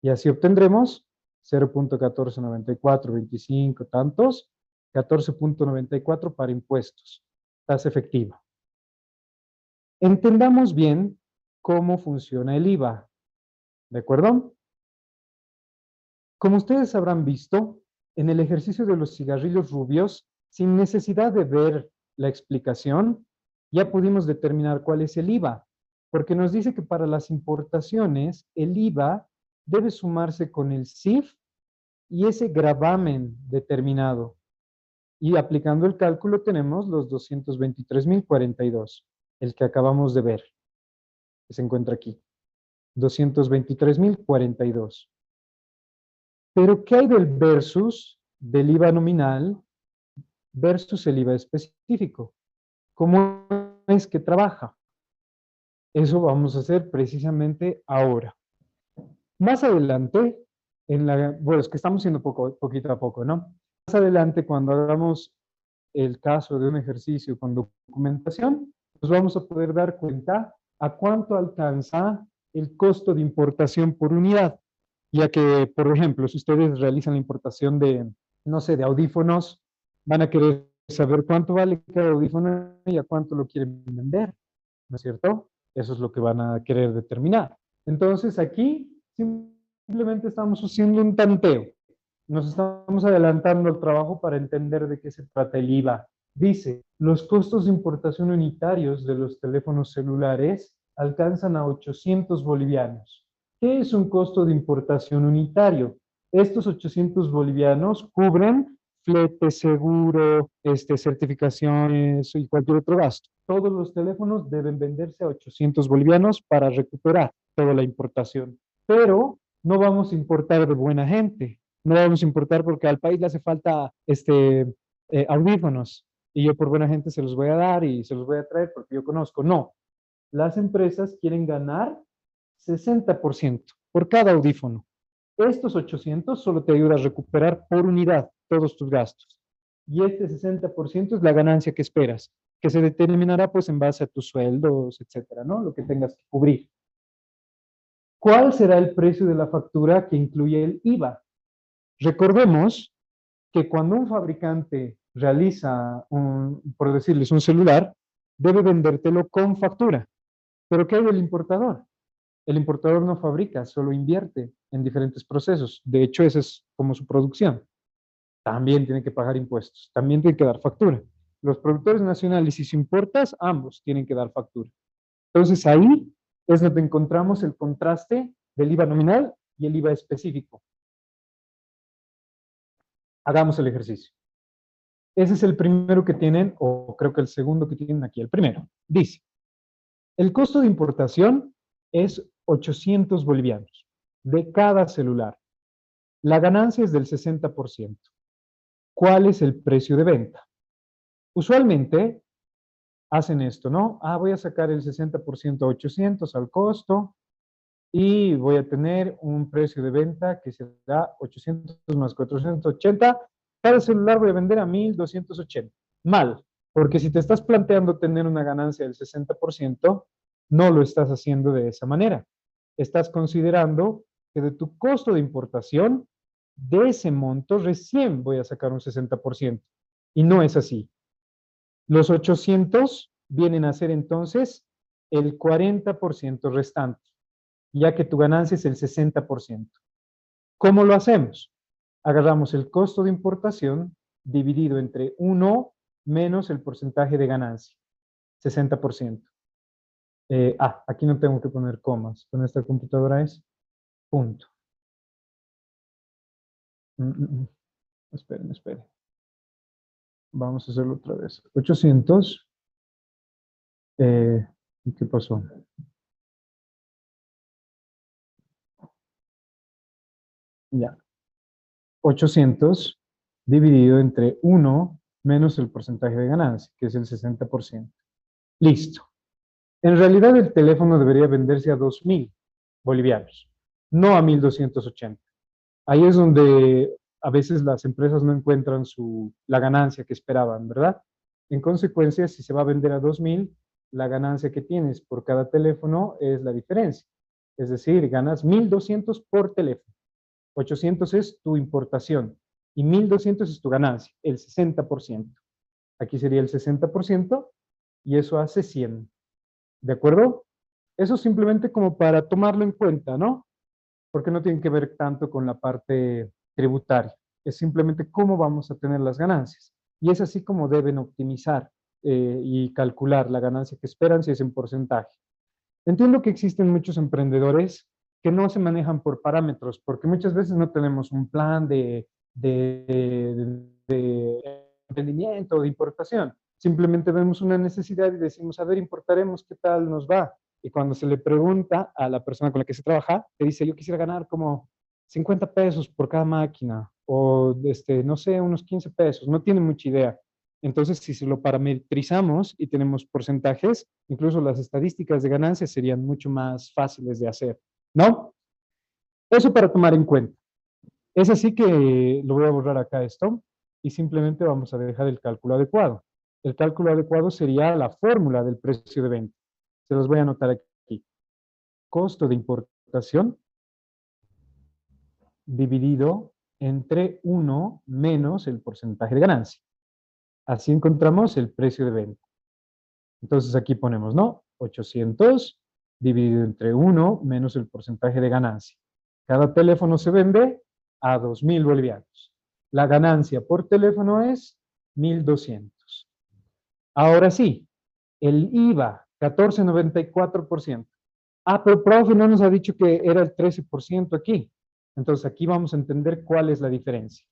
Y así obtendremos 0.149425 tantos, 14.94 para impuestos, tasa efectiva. Entendamos bien cómo funciona el IVA, ¿de acuerdo? Como ustedes habrán visto, en el ejercicio de los cigarrillos rubios, sin necesidad de ver la explicación, ya pudimos determinar cuál es el IVA, porque nos dice que para las importaciones el IVA debe sumarse con el CIF y ese gravamen determinado. Y aplicando el cálculo tenemos los 223.042, el que acabamos de ver, que se encuentra aquí. 223.042. Pero, ¿qué hay del versus del IVA nominal versus el IVA específico? ¿Cómo es que trabaja? Eso vamos a hacer precisamente ahora. Más adelante, bueno, es que estamos haciendo poquito a poco, ¿no? Más adelante, cuando hagamos el caso de un ejercicio con documentación, nos vamos a poder dar cuenta a cuánto alcanza el costo de importación por unidad, ya que, por ejemplo, si ustedes realizan la importación de, no sé, de audífonos, van a querer saber cuánto vale cada audífono y a cuánto lo quieren vender, ¿no es cierto? Eso es lo que van a querer determinar. Entonces, aquí simplemente estamos haciendo un tanteo. Nos estamos adelantando al trabajo para entender de qué se trata el IVA. Dice, los costos de importación unitarios de los teléfonos celulares alcanzan a 800 bolivianos. ¿Qué es un costo de importación unitario? Estos 800 bolivianos cubren flete, seguro, certificaciones y cualquier otro gasto. Todos los teléfonos deben venderse a 800 bolivianos para recuperar toda la importación. Pero no vamos a importar de buena gente. No vamos a importar porque al país le hace falta audífonos y yo por buena gente se los voy a dar y se los voy a traer porque yo conozco. No, las empresas quieren ganar 60% por cada audífono. Estos 800 solo te ayuda a recuperar por unidad todos tus gastos. Y este 60% es la ganancia que esperas, que se determinará pues en base a tus sueldos, etcétera, ¿no? Lo que tengas que cubrir. ¿Cuál será el precio de la factura que incluye el IVA? Recordemos que cuando un fabricante realiza, por decirles, un celular, debe vendértelo con factura. ¿Pero qué hay del importador? El importador no fabrica, solo invierte en diferentes procesos. De hecho, esa es como su producción. También tiene que pagar impuestos, también tiene que dar factura. Los productores nacionales y si importas, ambos tienen que dar factura. Entonces ahí es donde encontramos el contraste del IVA nominal y el IVA específico. Hagamos el ejercicio. Ese es el primero que tienen, o creo que el segundo que tienen aquí, el primero. Dice, el costo de importación es 800 bolivianos de cada celular. La ganancia es del 60%. ¿Cuál es el precio de venta? Usualmente hacen esto, ¿no? Voy a sacar el 60% a 800 al costo y voy a tener un precio de venta que será 800 más 480. Cada celular voy a vender a 1280. Mal, porque si te estás planteando tener una ganancia del 60%, no lo estás haciendo de esa manera. Estás considerando que de tu costo de importación, de ese monto recién voy a sacar un 60%. Y no es así. Los 800 vienen a ser entonces el 40% restante, ya que tu ganancia es el 60%. ¿Cómo lo hacemos? Agarramos el costo de importación dividido entre 1 menos el porcentaje de ganancia, 60%. Aquí no tengo que poner comas, con esta computadora es punto. Esperen, esperen. Vamos a hacerlo otra vez. 800. ¿Y qué pasó? Ya. 800 dividido entre 1 menos el porcentaje de ganancia, que es el 60%. Listo. En realidad el teléfono debería venderse a 2.000 bolivianos, no a 1.280. Ahí es donde a veces las empresas no encuentran la ganancia que esperaban, ¿verdad? En consecuencia, si se va a vender a 2.000, la ganancia que tienes por cada teléfono es la diferencia. Es decir, ganas 1.200 por teléfono. 800 es tu importación y 1.200 es tu ganancia, el 60%. Aquí sería el 60% y eso hace 100. ¿De acuerdo? Eso simplemente como para tomarlo en cuenta, ¿no? Porque no tiene que ver tanto con la parte tributaria. Es simplemente cómo vamos a tener las ganancias. Y es así como deben optimizar y calcular la ganancia que esperan si es en porcentaje. Entiendo que existen muchos emprendedores que no se manejan por parámetros, porque muchas veces no tenemos un plan de emprendimiento, de importación. Simplemente vemos una necesidad y decimos, a ver, importaremos, ¿qué tal nos va? Y cuando se le pregunta a la persona con la que se trabaja, te dice, yo quisiera ganar como 50 pesos por cada máquina, o no sé, unos 15 pesos, no tiene mucha idea. Entonces, si se lo parametrizamos y tenemos porcentajes, incluso las estadísticas de ganancias serían mucho más fáciles de hacer, ¿no? Eso para tomar en cuenta. Es así que lo voy a borrar acá esto y simplemente vamos a dejar el cálculo adecuado. El cálculo adecuado sería la fórmula del precio de venta. Se los voy a anotar aquí. Costo de importación dividido entre 1 menos el porcentaje de ganancia. Así encontramos el precio de venta. Entonces aquí ponemos, ¿no? 800 dividido entre 1 menos el porcentaje de ganancia. Cada teléfono se vende a 2.000 bolivianos. La ganancia por teléfono es 1.200. Ahora sí, el IVA, 14,94%. Ah, pero profe no nos ha dicho que era el 13% aquí. Entonces aquí vamos a entender cuál es la diferencia.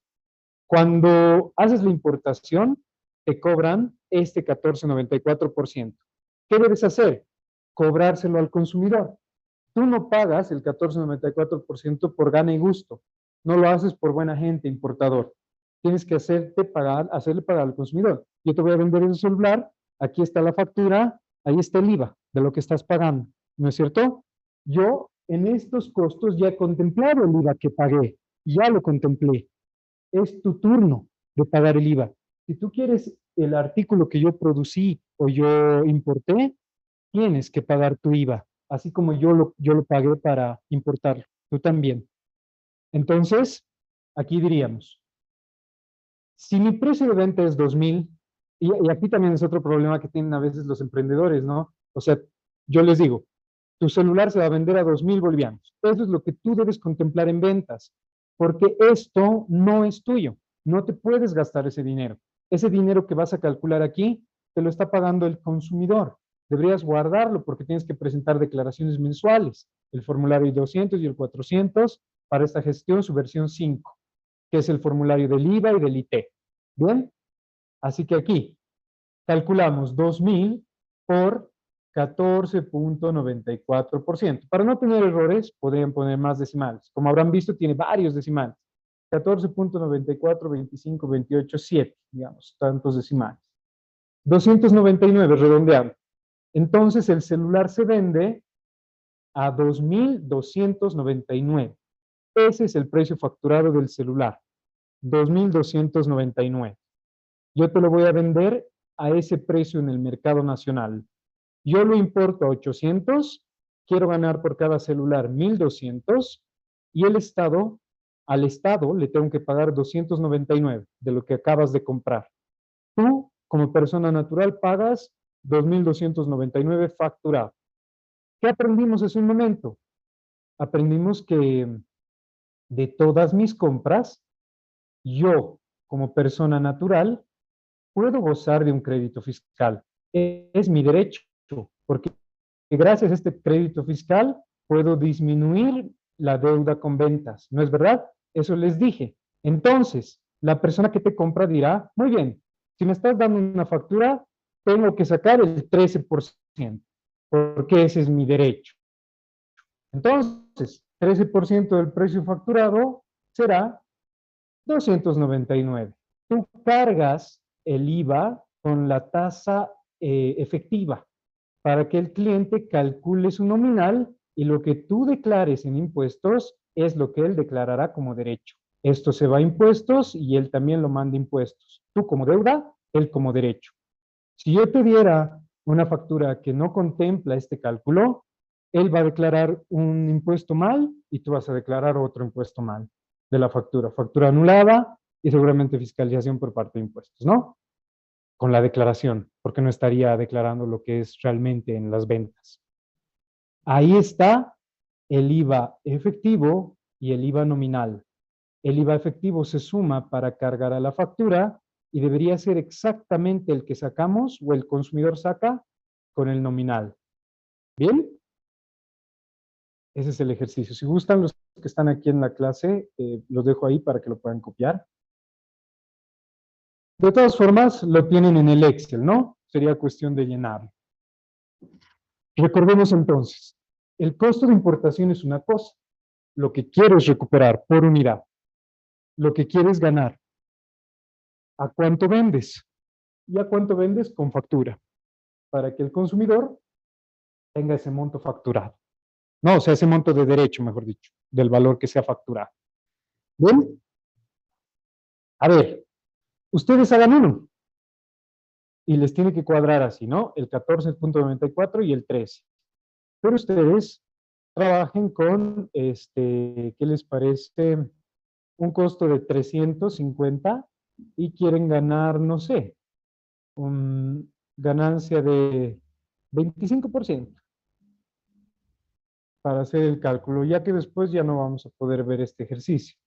Cuando haces la importación, te cobran este 14,94%. ¿Qué debes hacer? Cobrárselo al consumidor. Tú no pagas el 14,94% por gana y gusto. No lo haces por buena gente, importador. Tienes que hacerle pagar al consumidor. Yo te voy a vender el celular, aquí está la factura, ahí está el IVA de lo que estás pagando, ¿no es cierto? Yo en estos costos ya he contemplado el IVA que pagué, ya lo contemplé. Es tu turno de pagar el IVA. Si tú quieres el artículo que yo producí o yo importé, tienes que pagar tu IVA, así como yo lo pagué para importarlo. Tú también. Entonces, aquí diríamos, si mi precio de venta es 2.000, y aquí también es otro problema que tienen a veces los emprendedores, ¿no? O sea, yo les digo, tu celular se va a vender a 2.000 bolivianos. Eso es lo que tú debes contemplar en ventas, porque esto no es tuyo. No te puedes gastar ese dinero. Ese dinero que vas a calcular aquí, te lo está pagando el consumidor. Deberías guardarlo porque tienes que presentar declaraciones mensuales, el formulario 200 y el 400 para esta gestión, su versión 5, que es el formulario del IVA y del IT. ¿Bien? Así que aquí calculamos 2.000 por 14,94%. Para no tener errores, podrían poner más decimales. Como habrán visto, tiene varios decimales. 14,94, 25, 28, 7, digamos, tantos decimales. 299, redondeando. Entonces, el celular se vende a 2.299. Ese es el precio facturado del celular. 2.299. Yo te lo voy a vender a ese precio en el mercado nacional. Yo lo importo a 800, quiero ganar por cada celular 1.200 y al Estado le tengo que pagar 299 de lo que acabas de comprar. Tú, como persona natural, pagas 2.299 facturado. ¿Qué aprendimos hace un momento? Aprendimos que de todas mis compras, yo, como persona natural, puedo gozar de un crédito fiscal. Es mi derecho, porque gracias a este crédito fiscal puedo disminuir la deuda con ventas. ¿No es verdad? Eso les dije. Entonces, la persona que te compra dirá, muy bien, si me estás dando una factura, tengo que sacar el 13%, porque ese es mi derecho. Entonces, 13% del precio facturado será 299. Tú cargas el IVA con la tasa efectiva para que el cliente calcule su nominal y lo que tú declares en impuestos es lo que él declarará como derecho. Esto se va a impuestos y él también lo manda a impuestos. Tú como deuda, él como derecho. Si yo te diera una factura que no contempla este cálculo, él va a declarar un impuesto mal y tú vas a declarar otro impuesto mal de la factura. Factura anulada y seguramente fiscalización por parte de impuestos, ¿no? Con la declaración, porque no estaría declarando lo que es realmente en las ventas. Ahí está el IVA efectivo y el IVA nominal. El IVA efectivo se suma para cargar a la factura y debería ser exactamente el que sacamos o el consumidor saca con el nominal. ¿Bien? Ese es el ejercicio. Si gustan los que están aquí en la clase, los dejo ahí para que lo puedan copiar. De todas formas, lo tienen en el Excel, ¿no? Sería cuestión de llenarlo. Recordemos entonces, el costo de importación es una cosa. Lo que quiero es recuperar por unidad. Lo que quieres ganar. ¿A cuánto vendes? ¿Y a cuánto vendes? Con factura. Para que el consumidor tenga ese monto facturado. No, o sea, ese monto de derecho, mejor dicho, del valor que sea facturado. ¿Bien? A ver, ustedes hagan uno y les tiene que cuadrar así, ¿no? El 14.94 y el 13. Pero ustedes trabajen con, ¿qué les parece? Un costo de 350 y quieren ganar, no sé, ganancia de 25% para hacer el cálculo, ya que después ya no vamos a poder ver este ejercicio.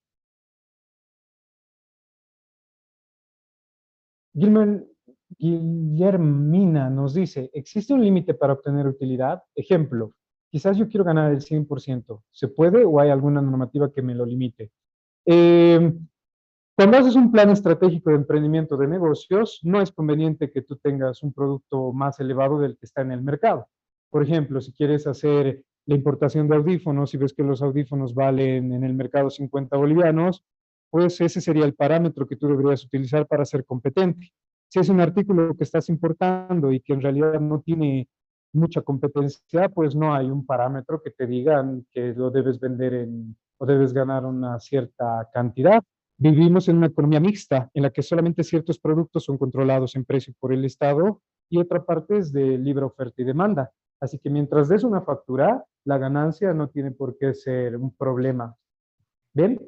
Guillermina nos dice, ¿existe un límite para obtener utilidad? Ejemplo, quizás yo quiero ganar el 100%. ¿Se puede o hay alguna normativa que me lo limite? Eh, Cuando haces un plan estratégico de emprendimiento de negocios, no es conveniente que tú tengas un producto más elevado del que está en el mercado. Por ejemplo, si quieres hacer la importación de audífonos y ves que los audífonos valen en el mercado 50 bolivianos, pues ese sería el parámetro que tú deberías utilizar para ser competente. Si es un artículo que estás importando y que en realidad no tiene mucha competencia, pues no hay un parámetro que te digan que lo debes vender o debes ganar una cierta cantidad. Vivimos en una economía mixta en la que solamente ciertos productos son controlados en precio por el Estado y otra parte es de libre oferta y demanda. Así que mientras des una factura, la ganancia no tiene por qué ser un problema. ¿Bien?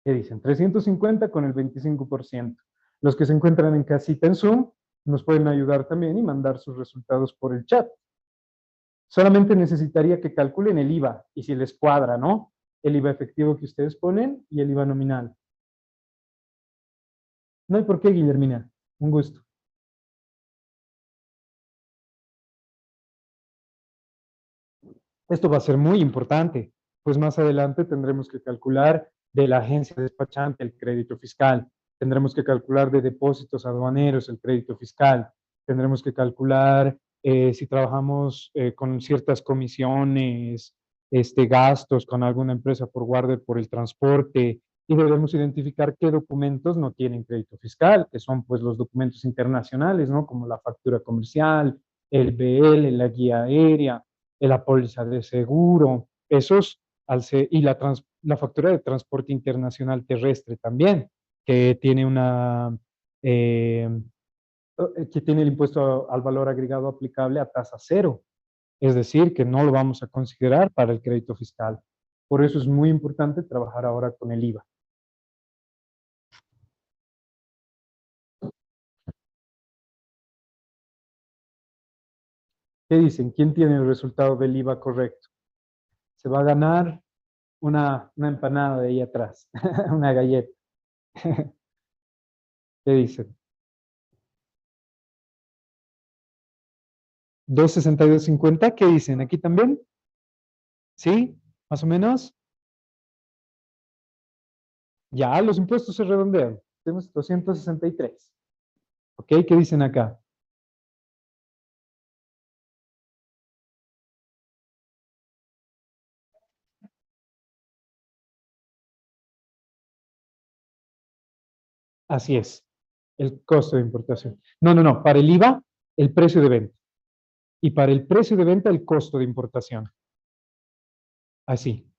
¿Qué dicen? 350 con el 25%. Los que se encuentran en casita en Zoom nos pueden ayudar también y mandar sus resultados por el chat. Solamente necesitaría que calculen el IVA y si les cuadra, ¿no? El IVA efectivo que ustedes ponen y el IVA nominal. No hay por qué, Guillermina. Un gusto. Esto va a ser muy importante, pues más adelante tendremos que calcular de la agencia despachante el crédito fiscal, tendremos que calcular de depósitos aduaneros el crédito fiscal, tendremos que calcular si trabajamos con ciertas comisiones, gastos con alguna empresa por guardia por el transporte, y debemos identificar qué documentos no tienen crédito fiscal, que son pues los documentos internacionales, ¿no? Como la factura comercial, el BL, la guía aérea, la póliza de seguro, esos, y la factura de transporte internacional terrestre también, que tiene eh, que tiene el impuesto al valor agregado aplicable a tasa cero, es decir, que no lo vamos a considerar para el crédito fiscal. Por eso es muy importante trabajar ahora con el IVA. ¿Qué dicen? ¿Quién tiene el resultado del IVA correcto? Se va a ganar una empanada de ahí atrás, una galleta. ¿Qué dicen? 262.50, ¿qué dicen? ¿Aquí también? ¿Sí? ¿Más o menos? Ya, los impuestos se redondean. Tenemos 263. ¿Ok? ¿Qué dicen acá? Así es. El costo de importación. No, no, no. Para el IVA, el precio de venta. Y para el precio de venta, el costo de importación. Así.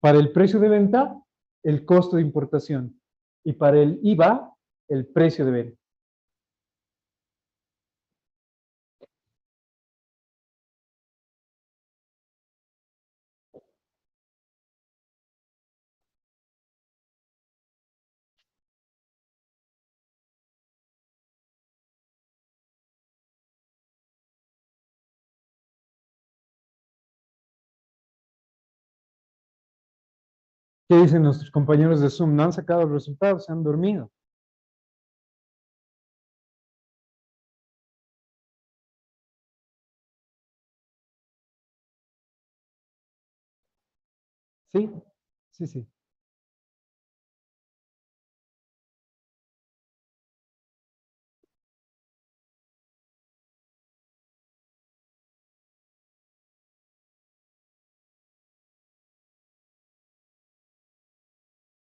Para el precio de venta, el costo de importación. Y para el IVA, el precio de venta. ¿Qué dicen nuestros compañeros de Zoom? No han sacado los resultados, se han dormido. Sí, sí, sí.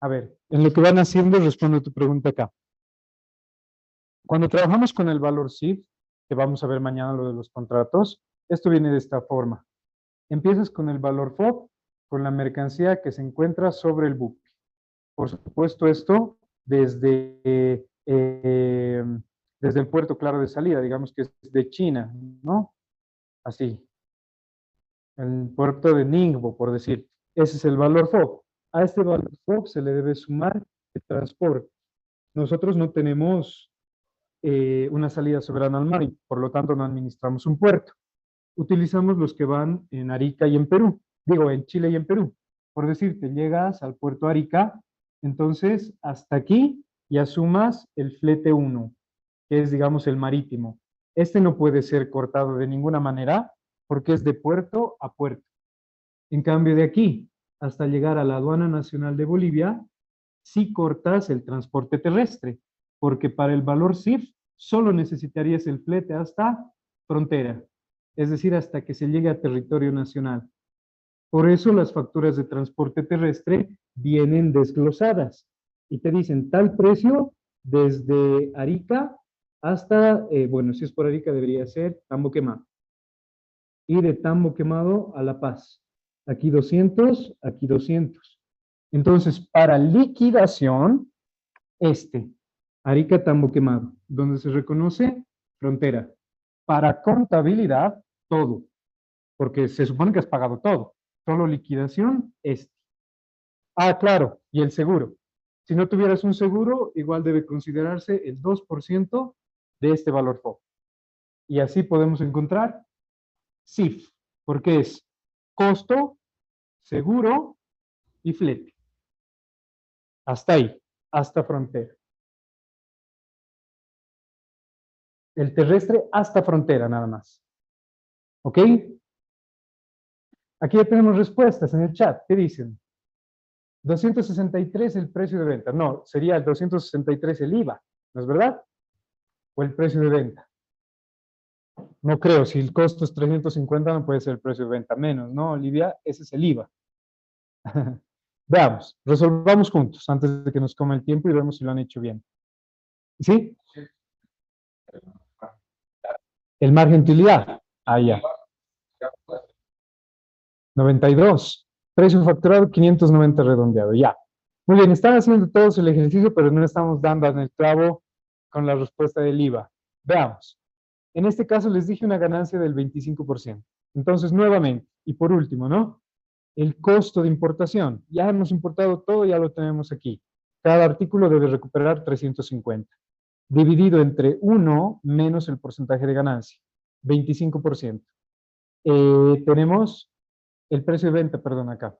A ver, en lo que van haciendo, respondo a tu pregunta acá. Cuando trabajamos con el valor SIF, que vamos a ver mañana lo de los contratos, esto viene de esta forma. Empiezas con el valor FOB, con la mercancía que se encuentra sobre el buque. Por supuesto, esto desde el puerto claro de salida, digamos que es de China, ¿no? Así, el puerto de Ningbo, por decir. Ese es el valor FOB. A este valor FOB se le debe sumar el transporte. Nosotros no tenemos una salida soberana al mar y por lo tanto no administramos un puerto. Utilizamos los que van en Arica y en Perú, digo, en Chile y en Perú. Por decirte, llegas al puerto Arica, entonces hasta aquí ya sumas el flete 1, que es, digamos, el marítimo. Este no puede ser cortado de ninguna manera porque es de puerto a puerto. En cambio, de aquí hasta llegar a la aduana nacional de Bolivia, sí cortas el transporte terrestre, porque para el valor CIF solo necesitarías el flete hasta frontera, es decir, hasta que se llegue a territorio nacional. Por eso las facturas de transporte terrestre vienen desglosadas y te dicen tal precio desde Arica hasta, bueno, si es por Arica debería ser Tambo Quemado. Y de Tambo Quemado a La Paz. Aquí 200, aquí 200. Entonces, para liquidación, Arica Tambo Quemado, donde se reconoce frontera. Para contabilidad, todo, porque se supone que has pagado todo. Solo liquidación, Ah, claro, y el seguro. Si no tuvieras un seguro, igual debe considerarse el 2% de este valor FOB. Y así podemos encontrar CIF, porque es costo, seguro y flete. Hasta ahí, hasta frontera. El terrestre hasta frontera nada más. ¿Ok? Aquí ya tenemos respuestas en el chat. ¿Qué dicen? 263 el precio de venta. No, sería el 263 el IVA, ¿no es verdad? O el precio de venta. No creo, si el costo es 350 no puede ser el precio de venta menos, ¿no, Olivia? Ese es el IVA. Veamos, resolvamos juntos antes de que nos coma el tiempo y vemos si lo han hecho bien. ¿Sí? El margen de utilidad. Ah, ya. 92. Precio facturado 590 redondeado. Ya. Muy bien, están haciendo todos el ejercicio, pero no estamos dando en el clavo con la respuesta del IVA. Veamos. En este caso les dije una ganancia del 25%. Entonces, nuevamente, y por último, ¿no? El costo de importación. Ya hemos importado todo, ya lo tenemos aquí. Cada artículo debe recuperar 350. Dividido entre 1 menos el porcentaje de ganancia, 25%. Tenemos el precio de venta, perdón, acá.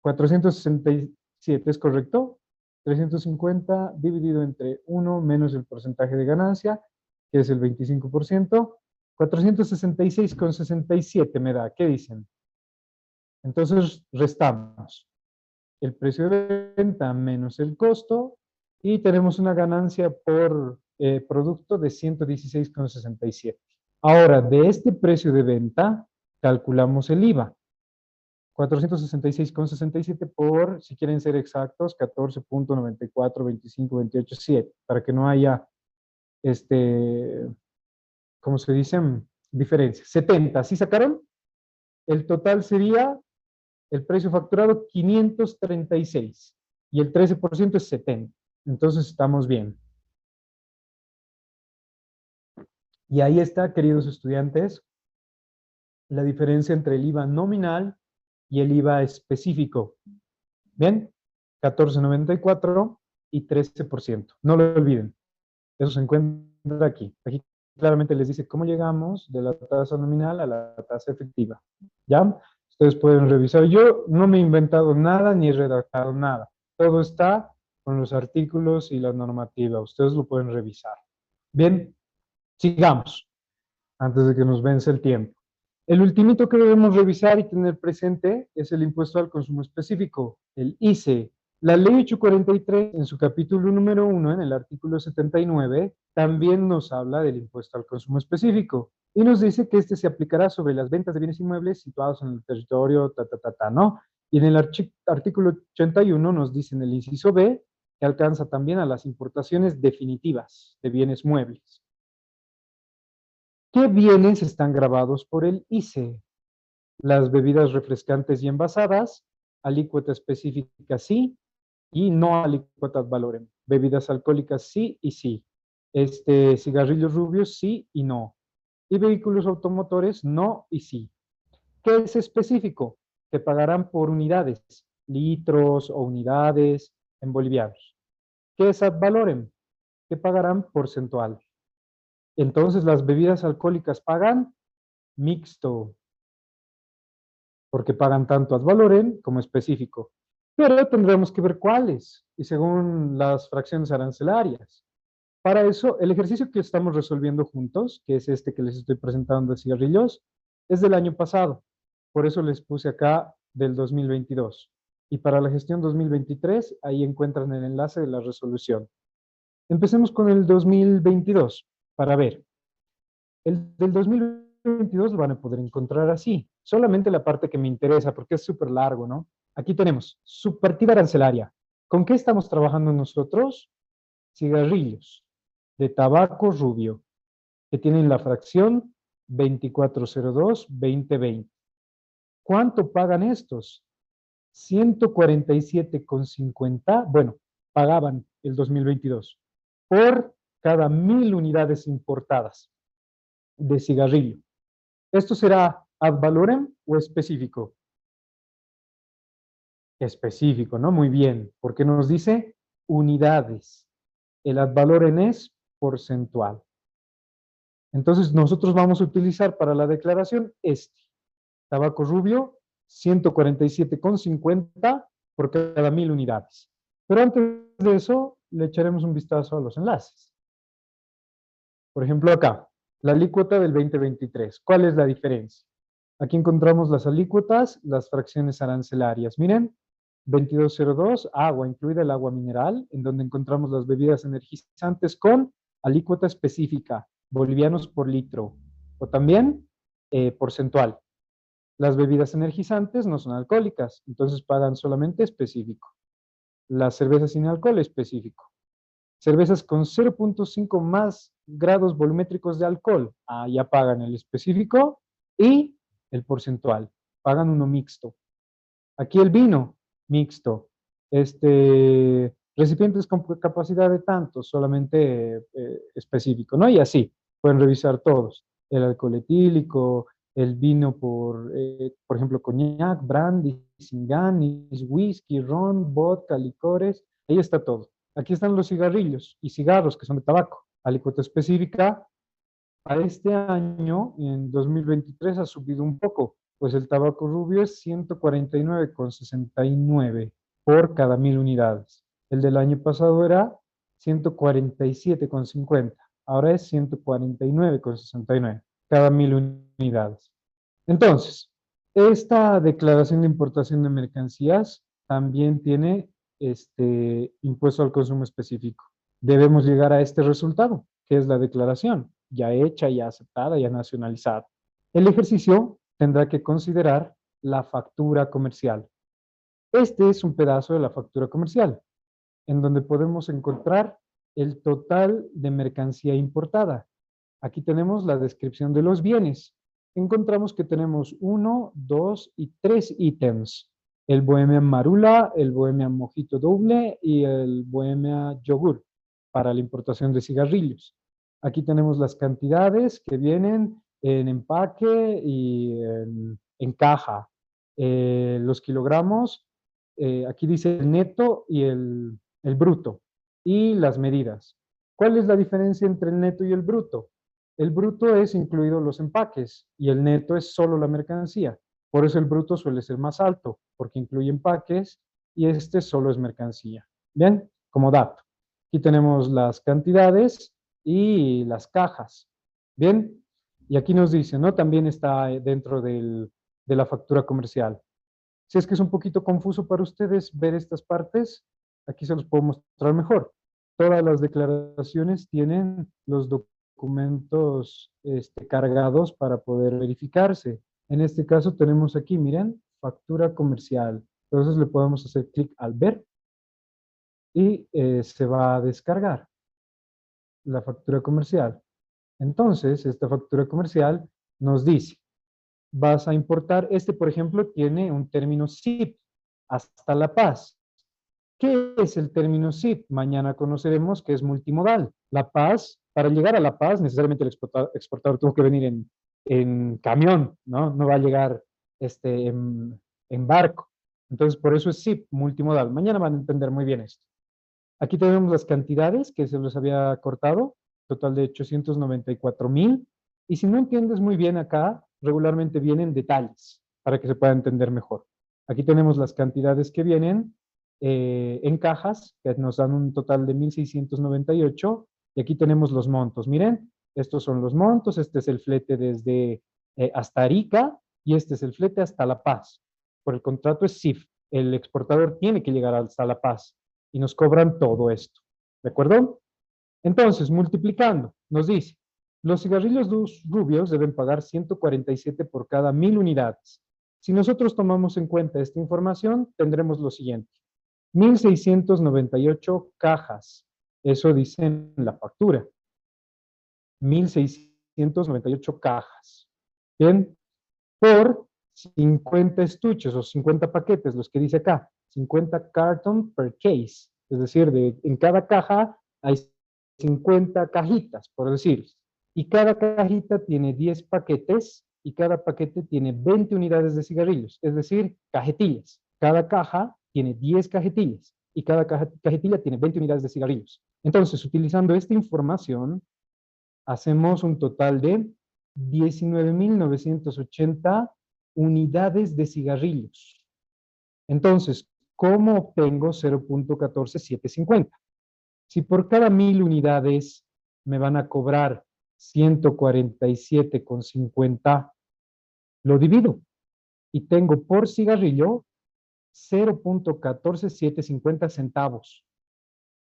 467, ¿es correcto? 350 dividido entre 1 menos el porcentaje de ganancia, que es el 25%. 466,67 me da. ¿Qué dicen? Entonces restamos el precio de venta menos el costo y tenemos una ganancia por producto de 116,67. Ahora, de este precio de venta, calculamos el IVA. 466,67 por, si quieren ser exactos, 14.942528.7, para que no haya, ¿cómo se dicen? Diferencias. 70, ¿sí sacaron? El total sería el precio facturado 536 y el 13% es 70. Entonces estamos bien. Y ahí está, queridos estudiantes, la diferencia entre el IVA nominal y el IVA específico. ¿Bien? 14.94 y 13%. No lo olviden. Eso se encuentra aquí. Aquí claramente les dice cómo llegamos de la tasa nominal a la tasa efectiva. ¿Ya? Ustedes pueden revisar. Yo no me he inventado nada ni he redactado nada. Todo está con los artículos y la normativa. Ustedes lo pueden revisar. Bien, sigamos antes de que nos vence el tiempo. El ultimito que debemos revisar y tener presente es el impuesto al consumo específico, el ICE. La ley 843, en su capítulo número 1, en el artículo 79, también nos habla del impuesto al consumo específico y nos dice que este se aplicará sobre las ventas de bienes inmuebles situados en el territorio, ¿no? Y en el artículo 81 nos dice en el inciso B que alcanza también a las importaciones definitivas de bienes muebles. ¿Qué bienes están gravados por el ICE? Las bebidas refrescantes y envasadas, alícuota específica sí, y no alícuotas valorem. Bebidas alcohólicas sí y sí. Cigarrillos rubios sí y no. Y vehículos automotores no y sí. ¿Qué es específico? Que pagarán por unidades, litros o unidades en bolivianos. ¿Qué es ad valorem? Que pagarán porcentual. Entonces las bebidas alcohólicas pagan mixto, porque pagan tanto ad valorem como específico. Pero tendremos que ver cuáles, y según las fracciones arancelarias. Para eso, el ejercicio que estamos resolviendo juntos, que es este que les estoy presentando de cigarrillos, es del año pasado. Por eso les puse acá del 2022. Y para la gestión 2023, ahí encuentran el enlace de la resolución. Empecemos con el 2022, para ver. El del 2022 lo van a poder encontrar así. Solamente la parte que me interesa, porque es súper largo, ¿no? Aquí tenemos subpartida arancelaria. ¿Con qué estamos trabajando nosotros? Cigarrillos de tabaco rubio, que tienen la fracción 2402-2020. ¿Cuánto pagan estos? 147,50, bueno, pagaban el 2022, por cada 1.000 unidades importadas de cigarrillo. ¿Esto será ad valorem o específico? Específico, ¿no? Muy bien, porque nos dice unidades. El ad valorem es porcentual. Entonces nosotros vamos a utilizar para la declaración tabaco rubio, 147,50 por cada 1.000 unidades. Pero antes de eso, le echaremos un vistazo a los enlaces. Por ejemplo, acá, la alícuota del 2023. ¿Cuál es la diferencia? Aquí encontramos las alícuotas, las fracciones arancelarias. Miren, 2202, agua, incluida el agua mineral, en donde encontramos las bebidas energizantes con alícuota específica, bolivianos por litro, o también porcentual. Las bebidas energizantes no son alcohólicas, entonces pagan solamente específico. Las cervezas sin alcohol, específico. Cervezas con 0,5 más grados volumétricos de alcohol, ya pagan el específico y el porcentual. Pagan uno mixto. Aquí el vino, mixto. Recipientes con capacidad de tanto, solamente específico, ¿no? Y así, pueden revisar todos. El alcohol etílico, el vino por ejemplo, coñac, brandy, singanis, whisky, ron, vodka, licores, ahí está todo. Aquí están los cigarrillos y cigarros, que son de tabaco. Alícuota específica, a este año, en 2023, ha subido un poco, pues el tabaco rubio es 149,69 por cada 1.000 unidades. El del año pasado era 147,50. Ahora es 149,69 cada 1.000 unidades. Entonces, esta declaración de importación de mercancías también tiene impuesto al consumo específico. Debemos llegar a este resultado, que es la declaración, ya hecha, ya aceptada, ya nacionalizada. El ejercicio tendrá que considerar la factura comercial. Este es un pedazo de la factura comercial, en donde podemos encontrar el total de mercancía importada. Aquí tenemos la descripción de los bienes. Encontramos que tenemos 1, 2 y 3 ítems. El Bohemia Marula, el Bohemia Mojito Doble y el Bohemia Yogur para la importación de cigarrillos. Aquí tenemos las cantidades que vienen en empaque y en caja. Los kilogramos, aquí dice el neto y el bruto. Y las medidas. ¿Cuál es la diferencia entre el neto y el bruto? El bruto es incluido los empaques y el neto es solo la mercancía. Por eso el bruto suele ser más alto, porque incluye empaques y este solo es mercancía. Bien, como dato. Aquí tenemos las cantidades y las cajas. Bien, Y aquí nos dice, ¿no? También está dentro de la factura comercial. Si es que es un poquito confuso para ustedes ver estas partes, aquí se los puedo mostrar mejor. Todas las declaraciones tienen los documentos cargados para poder verificarse. En este caso tenemos aquí, miren, factura comercial. Entonces le podemos hacer clic al ver y se va a descargar la factura comercial. Entonces, esta factura comercial nos dice, vas a importar, por ejemplo, tiene un término zip, hasta La Paz. ¿Qué es el término zip? Mañana conoceremos que es multimodal. La Paz, para llegar a La Paz, necesariamente el exportador tuvo que venir en camión, ¿no? No va a llegar en barco. Entonces, por eso es zip, multimodal. Mañana van a entender muy bien esto. Aquí tenemos las cantidades que se los había cortado, total de 894,000. Y si no entiendes muy bien acá, regularmente vienen detalles para que se pueda entender mejor. Aquí tenemos las cantidades que vienen en cajas, que nos dan un total de 1,698. Y aquí tenemos los montos. Miren, estos son los montos. Este es el flete desde hasta Arica y este es el flete hasta La Paz. Por el contrato es CIF. El exportador tiene que llegar hasta La Paz y nos cobran todo esto. ¿De acuerdo? Entonces, multiplicando, nos dice, los cigarrillos rubios deben pagar 147 por cada 1,000 unidades. Si nosotros tomamos en cuenta esta información, tendremos lo siguiente. 1,698 cajas. Eso dice en la factura. 1,698 cajas. Bien, por 50 estuches o 50 paquetes, los que dice acá. 50 carton per case. Es decir, en cada caja hay 50 cajitas, por decir. Y cada cajita tiene 10 paquetes y cada paquete tiene 20 unidades de cigarrillos, es decir, cajetillas. Cada caja tiene 10 cajetillas y cada cajetilla tiene 20 unidades de cigarrillos. Entonces, utilizando esta información, hacemos un total de 19,980 unidades de cigarrillos. Entonces, ¿cómo obtengo 0.14750? Si por cada 1,000 unidades me van a cobrar 147,50, lo divido y tengo por cigarrillo 0.14750 centavos.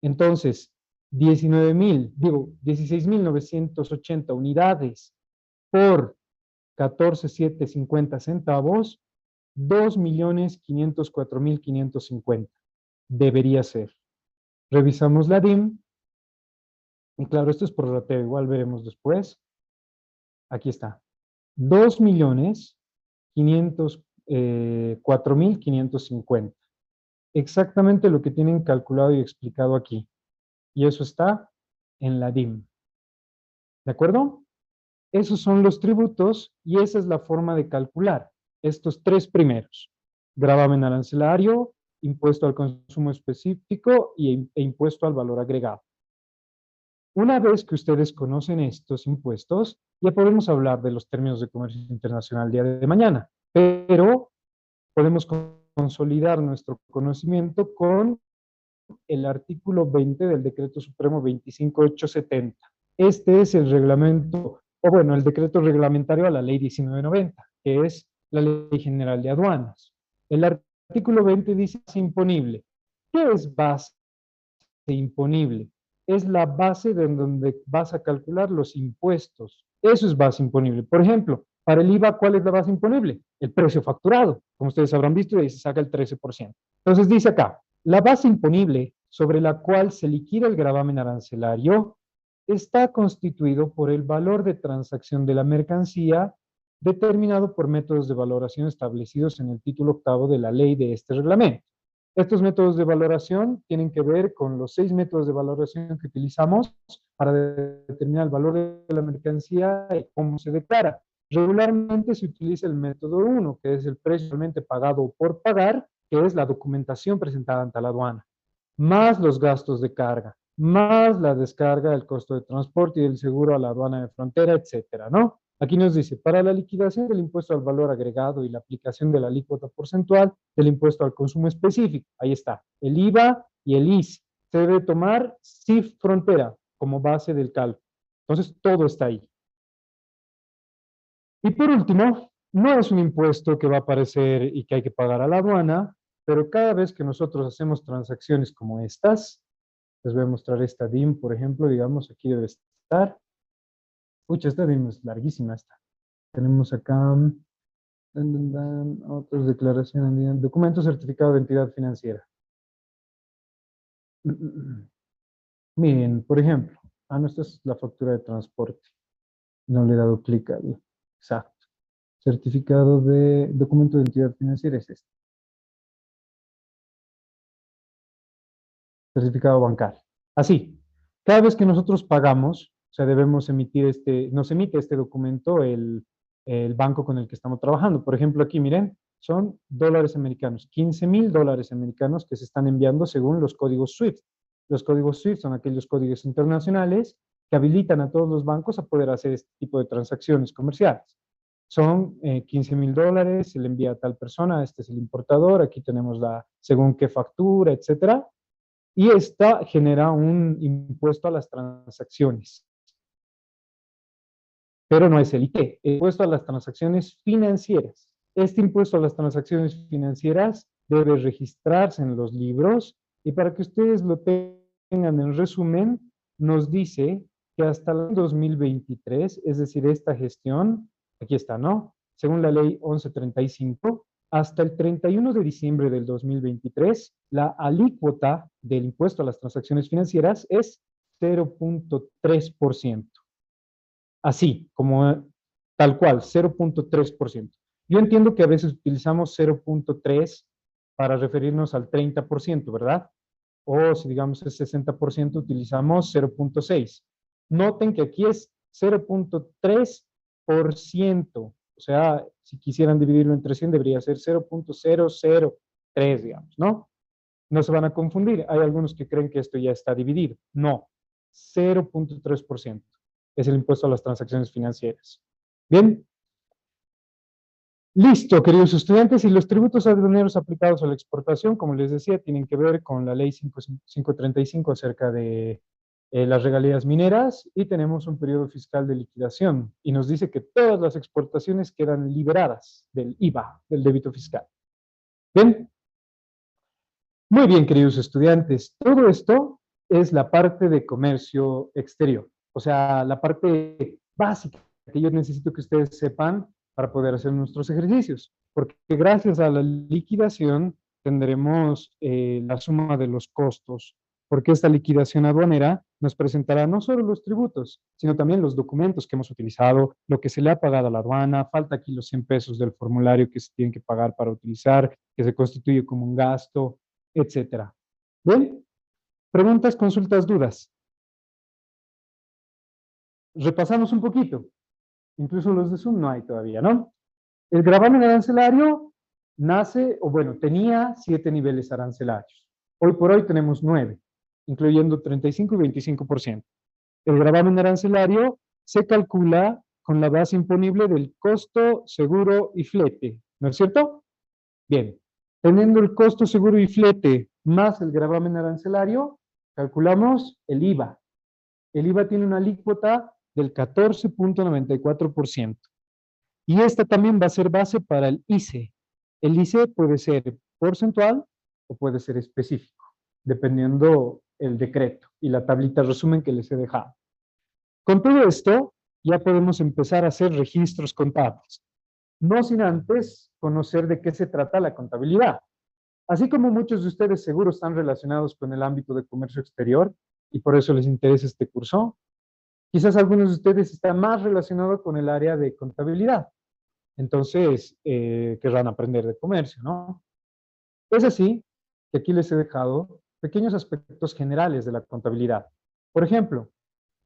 Entonces, 16,980 unidades por 14,750 centavos, 2,504,550 debería ser. Revisamos la DIM. Y claro, esto es por rateo, igual veremos después. Aquí está. 2,504,550. Exactamente lo que tienen calculado y explicado aquí. Y eso está en la DIM. ¿De acuerdo? Esos son los tributos y esa es la forma de calcular estos tres primeros. Gravamen arancelario, impuesto al consumo específico e impuesto al valor agregado. Una vez que ustedes conocen estos impuestos, ya podemos hablar de los términos de comercio internacional el día de mañana, pero podemos consolidar nuestro conocimiento con el artículo 20 del Decreto Supremo 25870. Este es el reglamento, o bueno, el decreto reglamentario a la Ley 1990, que es la Ley General de Aduanas. El artículo 20 dice base imponible. ¿Qué es base imponible? Es la base de donde vas a calcular los impuestos. Eso es base imponible. Por ejemplo, para el IVA, ¿cuál es la base imponible? El precio facturado. Como ustedes habrán visto, y ahí se saca el 13%. Entonces dice acá, la base imponible sobre la cual se liquida el gravamen arancelario está constituido por el valor de transacción de la mercancía determinado por métodos de valoración establecidos en el título octavo de la ley de este reglamento. Estos métodos de valoración tienen que ver con los 6 métodos de valoración que utilizamos para determinar el valor de la mercancía y cómo se declara. Regularmente se utiliza el método 1, que es el precio realmente pagado o por pagar, que es la documentación presentada ante la aduana, más los gastos de carga, más la descarga, el costo de transporte y el seguro a la aduana de frontera, etcétera, ¿no? Aquí nos dice, para la liquidación del impuesto al valor agregado y la aplicación de la alícuota porcentual del impuesto al consumo específico, ahí está, el IVA y el IS, se debe tomar CIF frontera como base del cálculo. Entonces, todo está ahí. Y por último, no es un impuesto que va a aparecer y que hay que pagar a la aduana, pero cada vez que nosotros hacemos transacciones como estas, les voy a mostrar esta DIM, por ejemplo, digamos, aquí debe estar. Pucha, esta DIM es larguísima esta. Tenemos acá otras declaraciones, documento certificado de entidad financiera. Miren, por ejemplo, no, esta es la factura de transporte. No le he dado clic al exacto. Certificado de documento de entidad financiera es este. Certificado bancario. Así, cada vez que nosotros pagamos, o sea, debemos emitir nos emite este documento el banco con el que estamos trabajando. Por ejemplo, aquí miren, son dólares americanos, 15,000 dólares americanos que se están enviando según los códigos SWIFT. Los códigos SWIFT son aquellos códigos internacionales que habilitan a todos los bancos a poder hacer este tipo de transacciones comerciales. Son 15,000 dólares, se le envía a tal persona, este es el importador, aquí tenemos según qué factura, etcétera, y esta genera un impuesto a las transacciones, pero no es el IT, el impuesto a las transacciones financieras. Este impuesto a las transacciones financieras debe registrarse en los libros y para que ustedes lo tengan en resumen, nos dice que hasta el 2023, es decir, esta gestión, aquí está, ¿no? Según la ley 1135, hasta el 31 de diciembre del 2023, la alícuota del impuesto a las transacciones financieras es 0.3%. Así, como tal cual, 0.3%. Yo entiendo que a veces utilizamos 0.3 para referirnos al 30%, ¿verdad? O si digamos es 60%, utilizamos 0.6. Noten que aquí es 0.3%. O sea, si quisieran dividirlo entre 100, debería ser 0.003, digamos, ¿no? No se van a confundir. Hay algunos que creen que esto ya está dividido. No, 0.3% es el impuesto a las transacciones financieras. Bien, listo, queridos estudiantes, y los tributos aduaneros aplicados a la exportación, como les decía, tienen que ver con la ley 535 acerca de las regalías mineras, y tenemos un periodo fiscal de liquidación, y nos dice que todas las exportaciones quedan liberadas del IVA, del débito fiscal. Bien, muy bien, queridos estudiantes, todo esto es la parte de comercio exterior, o sea, la parte básica que yo necesito que ustedes sepan para poder hacer nuestros ejercicios, porque gracias a la liquidación tendremos la suma de los costos, porque esta liquidación aduanera nos presentará no solo los tributos, sino también los documentos que hemos utilizado, lo que se le ha pagado a la aduana, falta aquí los 100 pesos del formulario que se tienen que pagar para utilizar, que se constituye como un gasto, etcétera. ¿Bien? Preguntas, consultas, dudas. Repasamos un poquito. Incluso los de Zoom no hay todavía, ¿no? El gravamen arancelario nace, o bueno, tenía 7 niveles arancelarios. Hoy por hoy tenemos 9, incluyendo 35 y 25%. El gravamen arancelario se calcula con la base imponible del costo, seguro y flete, ¿no es cierto? Bien, teniendo el costo, seguro y flete más el gravamen arancelario, calculamos el IVA. El IVA tiene una alícuota del 14.94%. Y esta también va a ser base para el ICE. El ICE puede ser porcentual o puede ser específico, dependiendo el decreto y la tablita resumen que les he dejado. Con todo esto, ya podemos empezar a hacer registros contables, no sin antes conocer de qué se trata la contabilidad. Así como muchos de ustedes seguro están relacionados con el ámbito de comercio exterior y por eso les interesa este curso, quizás algunos de ustedes están más relacionados con el área de contabilidad. Entonces, querrán aprender de comercio, ¿no? Es así que aquí les he dejado pequeños aspectos generales de la contabilidad. Por ejemplo,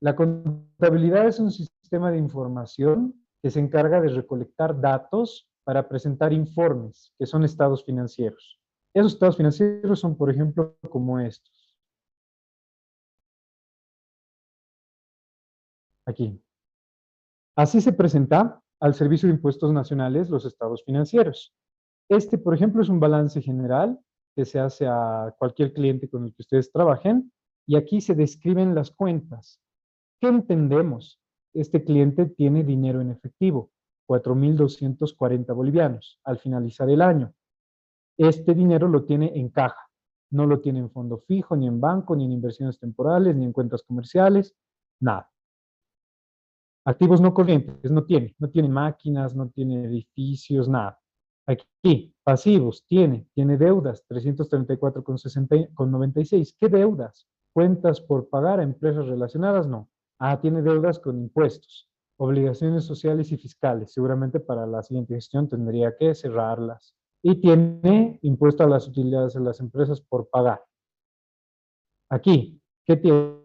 la contabilidad es un sistema de información que se encarga de recolectar datos para presentar informes, que son estados financieros. Esos estados financieros son, por ejemplo, como estos. Aquí. Así se presenta al Servicio de Impuestos Nacionales los estados financieros. Este, por ejemplo, es un balance general que se hace a cualquier cliente con el que ustedes trabajen y aquí se describen las cuentas. ¿Qué entendemos? Este cliente tiene dinero en efectivo. 4.240 bolivianos al finalizar el año. Este dinero lo tiene en caja, no lo tiene en fondo fijo, ni en banco, ni en inversiones temporales, ni en cuentas comerciales, nada. Activos no corrientes, no tiene máquinas, no tiene edificios, nada. Aquí, pasivos, tiene deudas, 334,96. ¿Qué deudas? Cuentas por pagar a empresas relacionadas, no. Tiene deudas con impuestos, obligaciones sociales y fiscales. Seguramente para la siguiente gestión tendría que cerrarlas. Y tiene impuesto a las utilidades de las empresas por pagar. Aquí, ¿qué tiene?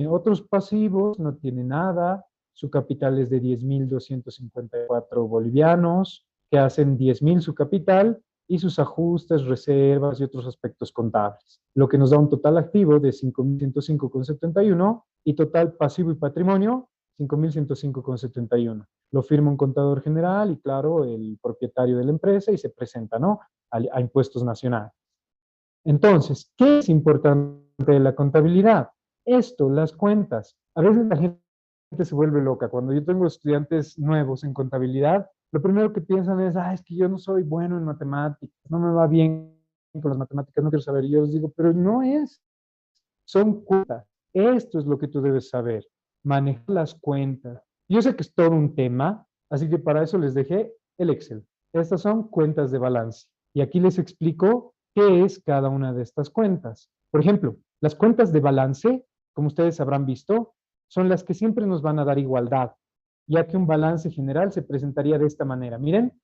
Otros pasivos, no tiene nada. Su capital es de 10.254 bolivianos, que hacen 10.000 su capital, y sus ajustes, reservas y otros aspectos contables. Lo que nos da un total activo de 5.105,71 y total pasivo y patrimonio 5.105,71. Lo firma un contador general y, claro, el propietario de la empresa, y se presenta, ¿no?, a impuestos nacionales. Entonces, ¿qué es importante de la contabilidad? Esto, las cuentas. A veces la gente se vuelve loca. Cuando yo tengo estudiantes nuevos en contabilidad, lo primero que piensan es, es que yo no soy bueno en matemáticas, no me va bien con las matemáticas, no quiero saber. Y yo les digo, pero no es, son cuentas. Esto es lo que tú debes saber, manejar las cuentas. Yo sé que es todo un tema, así que para eso les dejé el Excel. Estas son cuentas de balance. Y aquí les explico qué es cada una de estas cuentas. Por ejemplo, las cuentas de balance, como ustedes habrán visto, son las que siempre nos van a dar igualdad, ya que un balance general se presentaría de esta manera. Miren,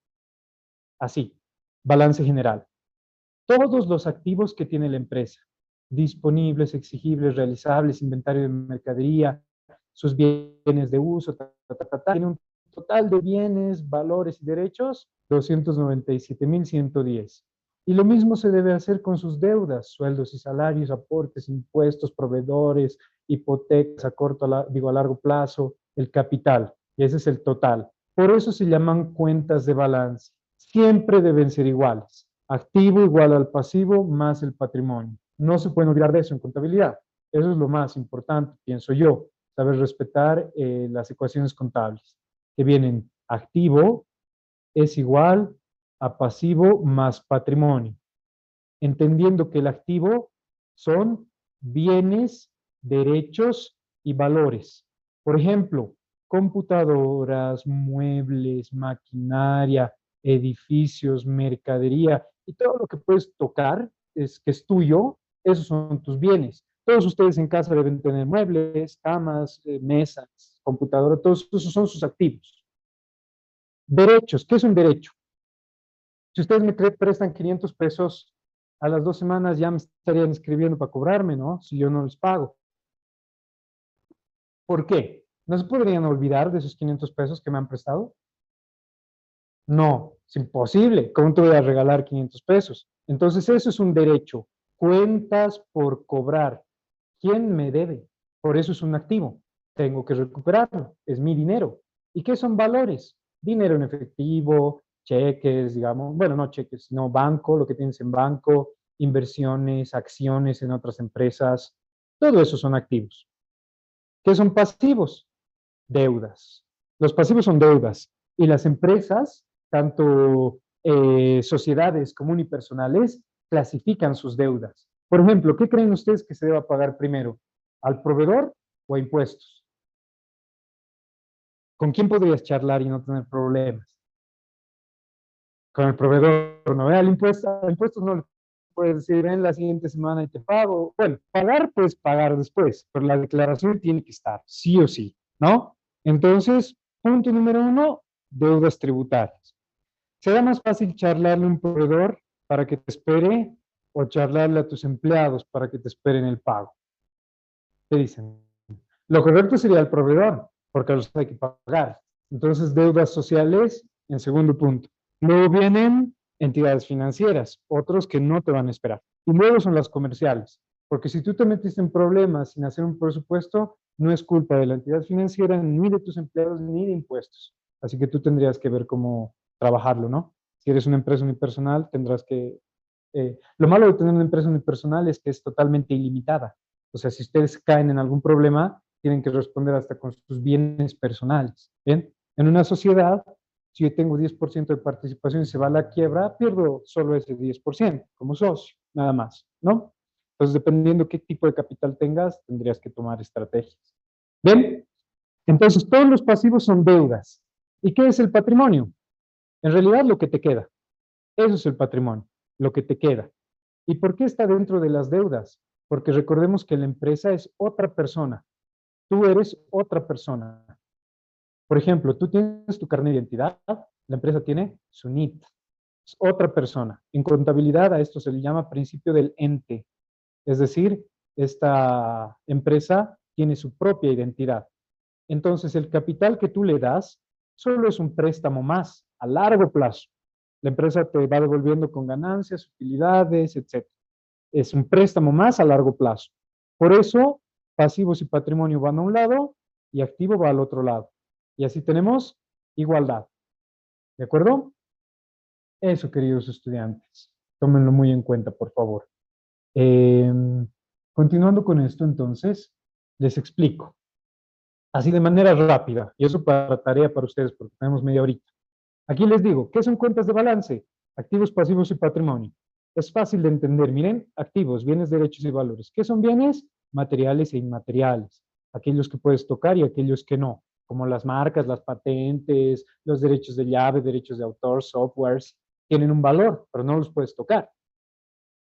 así, balance general. Todos los activos que tiene la empresa, disponibles, exigibles, realizables, inventario de mercadería, sus bienes de uso, tiene un total de bienes, valores y derechos, 297.110. Y lo mismo se debe hacer con sus deudas, sueldos y salarios, aportes, impuestos, proveedores, hipotecas a largo plazo, el capital. Y ese es el total. Por eso se llaman cuentas de balance. Siempre deben ser iguales. Activo igual al pasivo más el patrimonio. No se pueden olvidar de eso en contabilidad. Eso es lo más importante, pienso yo. Saber respetar las ecuaciones contables, que vienen activo es igual a pasivo más patrimonio, entendiendo que el activo son bienes, derechos y valores. Por ejemplo, computadoras, muebles, maquinaria, edificios, mercadería y todo lo que puedes tocar, que es tuyo, esos son tus bienes. Todos ustedes en casa deben tener muebles, camas, mesas, computadoras, todos esos son sus activos. Derechos, ¿qué es un derecho? Si ustedes me prestan 500 pesos, a las 2 semanas ya me estarían escribiendo para cobrarme, ¿no? Si yo no les pago. ¿Por qué? ¿No se podrían olvidar de esos 500 pesos que me han prestado? No, es imposible. ¿Cómo te voy a regalar 500 pesos? Entonces eso es un derecho. Cuentas por cobrar. ¿Quién me debe? Por eso es un activo. Tengo que recuperarlo. Es mi dinero. ¿Y qué son valores? Dinero en efectivo, cheques, digamos, bueno, no cheques, sino banco, lo que tienes en banco, inversiones, acciones en otras empresas. Todo eso son activos. ¿Qué son pasivos? Deudas. Los pasivos son deudas. Y las empresas, tanto sociedades como unipersonales, clasifican sus deudas. Por ejemplo, ¿qué creen ustedes que se deba pagar primero? ¿Al proveedor o a impuestos? ¿Con quién podrías charlar y no tener problemas? Con el proveedor, ¿no? Al impuestos no le puedes decir, ven la siguiente semana y te pago. Bueno, pagar, puedes pagar después, pero la declaración tiene que estar, sí o sí, ¿no? Entonces, punto número 1, deudas tributarias. ¿Será más fácil charlarle a un proveedor para que te espere o charlarle a tus empleados para que te esperen el pago? ¿Qué dicen? Lo correcto sería el proveedor, porque los hay que pagar. Entonces, deudas sociales en segundo punto. Luego vienen entidades financieras, otros que no te van a esperar. Y luego son las comerciales, porque si tú te metiste en problemas sin hacer un presupuesto, no es culpa de la entidad financiera, ni de tus empleados, ni de impuestos. Así que tú tendrías que ver cómo trabajarlo, ¿no? Si eres una empresa unipersonal, tendrás que... lo malo de tener una empresa unipersonal es que es totalmente ilimitada. O sea, si ustedes caen en algún problema, tienen que responder hasta con sus bienes personales. ¿Bien? En una sociedad, Si yo tengo 10% de participación y se va a la quiebra, pierdo solo ese 10% como socio, nada más, ¿no? Entonces, dependiendo qué tipo de capital tengas, tendrías que tomar estrategias. ¿Bien? Entonces, todos los pasivos son deudas. ¿Y qué es el patrimonio? En realidad, lo que te queda. Eso es el patrimonio, lo que te queda. ¿Y por qué está dentro de las deudas? Porque recordemos que la empresa es otra persona. Tú eres otra persona. Por ejemplo, tú tienes tu carnet de identidad, la empresa tiene su NIT. Es otra persona. En contabilidad a esto se le llama principio del ente. Es decir, esta empresa tiene su propia identidad. Entonces, el capital que tú le das solo es un préstamo más a largo plazo. La empresa te va devolviendo con ganancias, utilidades, etc. Es un préstamo más a largo plazo. Por eso, pasivos y patrimonio van a un lado y activo va al otro lado. Y así tenemos igualdad. ¿De acuerdo? Eso, queridos estudiantes. Tómenlo muy en cuenta, por favor. Eh, Continuando con esto, entonces, les explico. Así de manera rápida. Y eso para tarea para ustedes, porque tenemos media horita. Aquí les digo, ¿qué son cuentas de balance? Activos, pasivos y patrimonio. Es fácil de entender. Miren, activos, bienes, derechos y valores. ¿Qué son bienes? Materiales e inmateriales. Aquellos que puedes tocar y aquellos que no, como las marcas, las patentes, los derechos de llave, derechos de autor, softwares, tienen un valor, pero no los puedes tocar.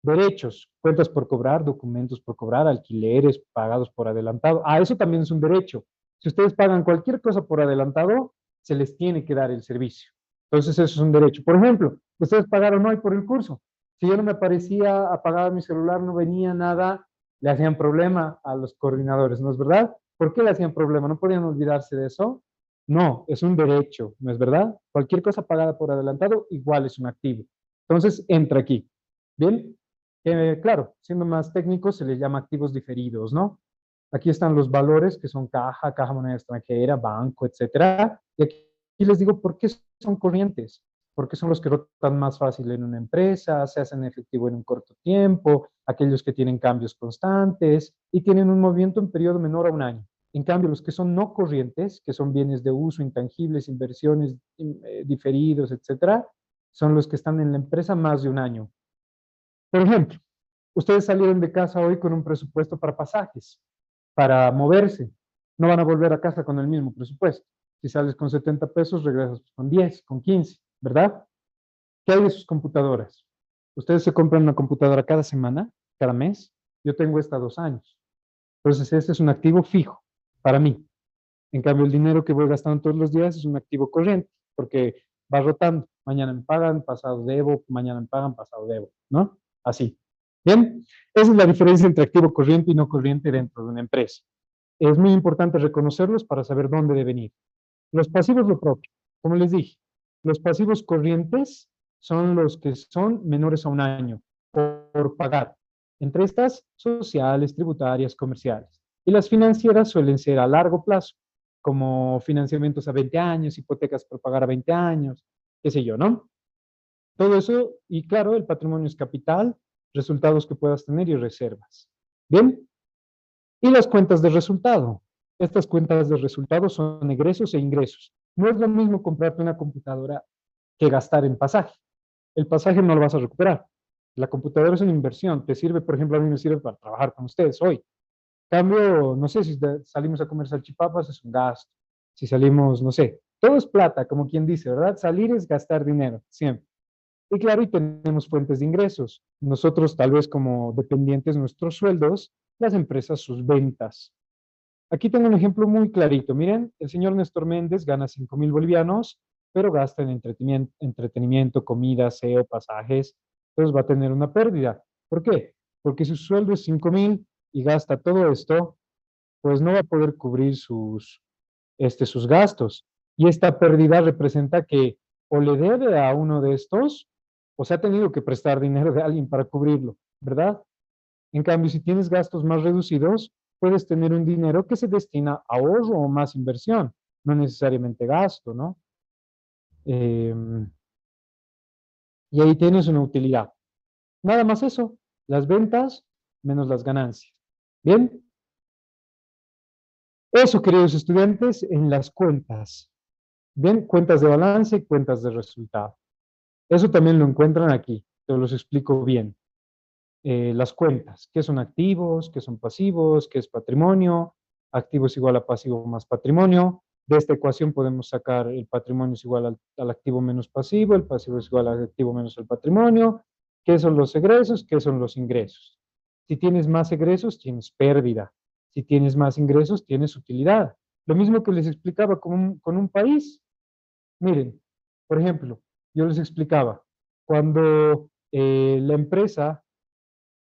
Derechos, cuentas por cobrar, documentos por cobrar, alquileres pagados por adelantado. Ah, eso también es un derecho. Si ustedes pagan cualquier cosa por adelantado, se les tiene que dar el servicio. Entonces, eso es un derecho. Por ejemplo, ustedes pagaron hoy por el curso. Si yo no me aparecía, apagaba mi celular, no venía nada, le hacían problema a los coordinadores, ¿no es verdad? ¿Por qué le hacían problema? ¿No podían olvidarse de eso? No, es un derecho, ¿no es verdad? Cualquier cosa pagada por adelantado igual es un activo. Entonces, entra aquí. Bien, claro, siendo más técnicos, se les llama activos diferidos, ¿no? Aquí están los valores que son caja, caja moneda extranjera, banco, etcétera. Y aquí les digo por qué son corrientes, porque son los que rotan más fácil en una empresa, se hacen efectivo en un corto tiempo, aquellos que tienen cambios constantes y tienen un movimiento en periodo menor a un año. En cambio, los que son no corrientes, que son bienes de uso, intangibles, inversiones diferidos, etcétera, son los que están en la empresa más de un año. Por ejemplo, ustedes salieron de casa hoy con un presupuesto para pasajes, para moverse. No van a volver a casa con el mismo presupuesto. Si sales con 70 pesos, regresas con 10, con 15, ¿verdad? ¿Qué hay de sus computadoras? Ustedes se compran una computadora cada semana, cada mes. Yo tengo esta 2 años. Entonces, este es un activo fijo para mí. En cambio, el dinero que voy gastando todos los días es un activo corriente, porque va rotando. Mañana me pagan, pasado debo, mañana me pagan, pasado debo, ¿no? Así. Bien, esa es la diferencia entre activo corriente y no corriente dentro de una empresa. Es muy importante reconocerlos para saber dónde deben ir. Los pasivos lo propio. Como les dije, los pasivos corrientes son los que son menores a un año por pagar. Entre estas, sociales, tributarias, comerciales. Y las financieras suelen ser a largo plazo, como financiamientos a 20 años, hipotecas por pagar a 20 años, qué sé yo, ¿no? Todo eso, y claro, el patrimonio es capital, resultados que puedas tener y reservas. Bien, y las cuentas de resultado. Estas cuentas de resultado son egresos e ingresos. No es lo mismo comprarte una computadora que gastar en pasaje. El pasaje no lo vas a recuperar. La computadora es una inversión. Te sirve, por ejemplo, a mí me sirve para trabajar con ustedes hoy. Cambio, no sé, si salimos a comer salchipapas es un gasto. Si salimos, no sé, todo es plata, como quien dice, ¿verdad? Salir es gastar dinero, siempre. Y claro, y tenemos fuentes de ingresos. Nosotros, tal vez como dependientes, nuestros sueldos, las empresas, sus ventas. Aquí tengo un ejemplo muy clarito. Miren, el señor Néstor Méndez gana 5,000 bolivianos, pero gasta en entretenimiento, comida, aseo, pasajes. Entonces va a tener una pérdida. ¿Por qué? Porque su sueldo es 5,000 y gasta todo esto, pues no va a poder cubrir sus gastos. Y esta pérdida representa que o le debe a uno de estos, o se ha tenido que prestar dinero de alguien para cubrirlo, ¿verdad? En cambio, si tienes gastos más reducidos, puedes tener un dinero que se destina a ahorro o más inversión, no necesariamente gasto, ¿no? Eh, y ahí tienes una utilidad. Nada más eso, las ventas menos las ganancias. Bien, eso, queridos estudiantes, en las cuentas. Bien, cuentas de balance y cuentas de resultado. Eso también lo encuentran aquí, te los explico bien. Las cuentas, qué son activos, qué son pasivos, qué es patrimonio, activo es igual a pasivo más patrimonio. De esta ecuación podemos sacar el patrimonio es igual al activo menos pasivo, el pasivo es igual al activo menos el patrimonio, qué son los egresos, qué son los ingresos. Si tienes más egresos, tienes pérdida. Si tienes más ingresos, tienes utilidad. Lo mismo que les explicaba con un país. Miren, por ejemplo, yo les explicaba, cuando la empresa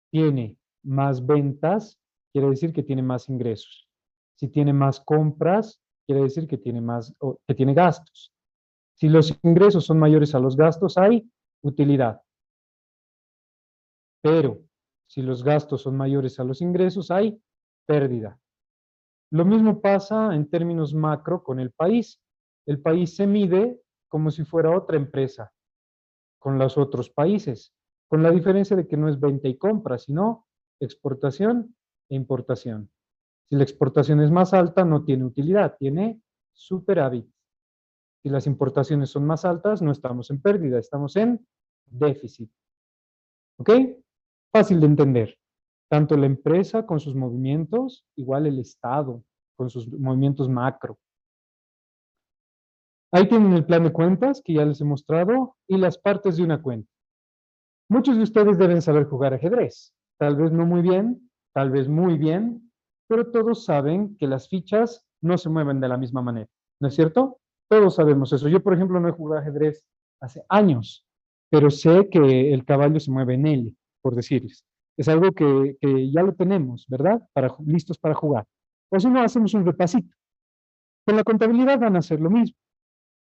tiene más ventas, quiere decir que tiene más ingresos. Si tiene más compras, quiere decir que tiene que tiene gastos. Si los ingresos son mayores a los gastos, hay utilidad. Pero si los gastos son mayores a los ingresos, hay pérdida. Lo mismo pasa en términos macro con el país. El país se mide como si fuera otra empresa con los otros países, con la diferencia de que no es venta y compra, sino exportación e importación. Si la exportación es más alta, no tiene utilidad, tiene superávit. Si las importaciones son más altas, no estamos en pérdida, estamos en déficit. ¿Ok? Fácil de entender. Tanto la empresa con sus movimientos, igual el Estado con sus movimientos macro. Ahí tienen el plan de cuentas que ya les he mostrado y las partes de una cuenta. Muchos de ustedes deben saber jugar ajedrez. Tal vez no muy bien, tal vez muy bien, pero todos saben que las fichas no se mueven de la misma manera. ¿No es cierto? Todos sabemos eso. Yo, por ejemplo, no he jugado ajedrez hace años, pero sé que el caballo se mueve en L, por decirles. Es algo que ya lo tenemos, ¿verdad? Listos para jugar. O si no, hacemos un repasito. Con la contabilidad van a hacer lo mismo.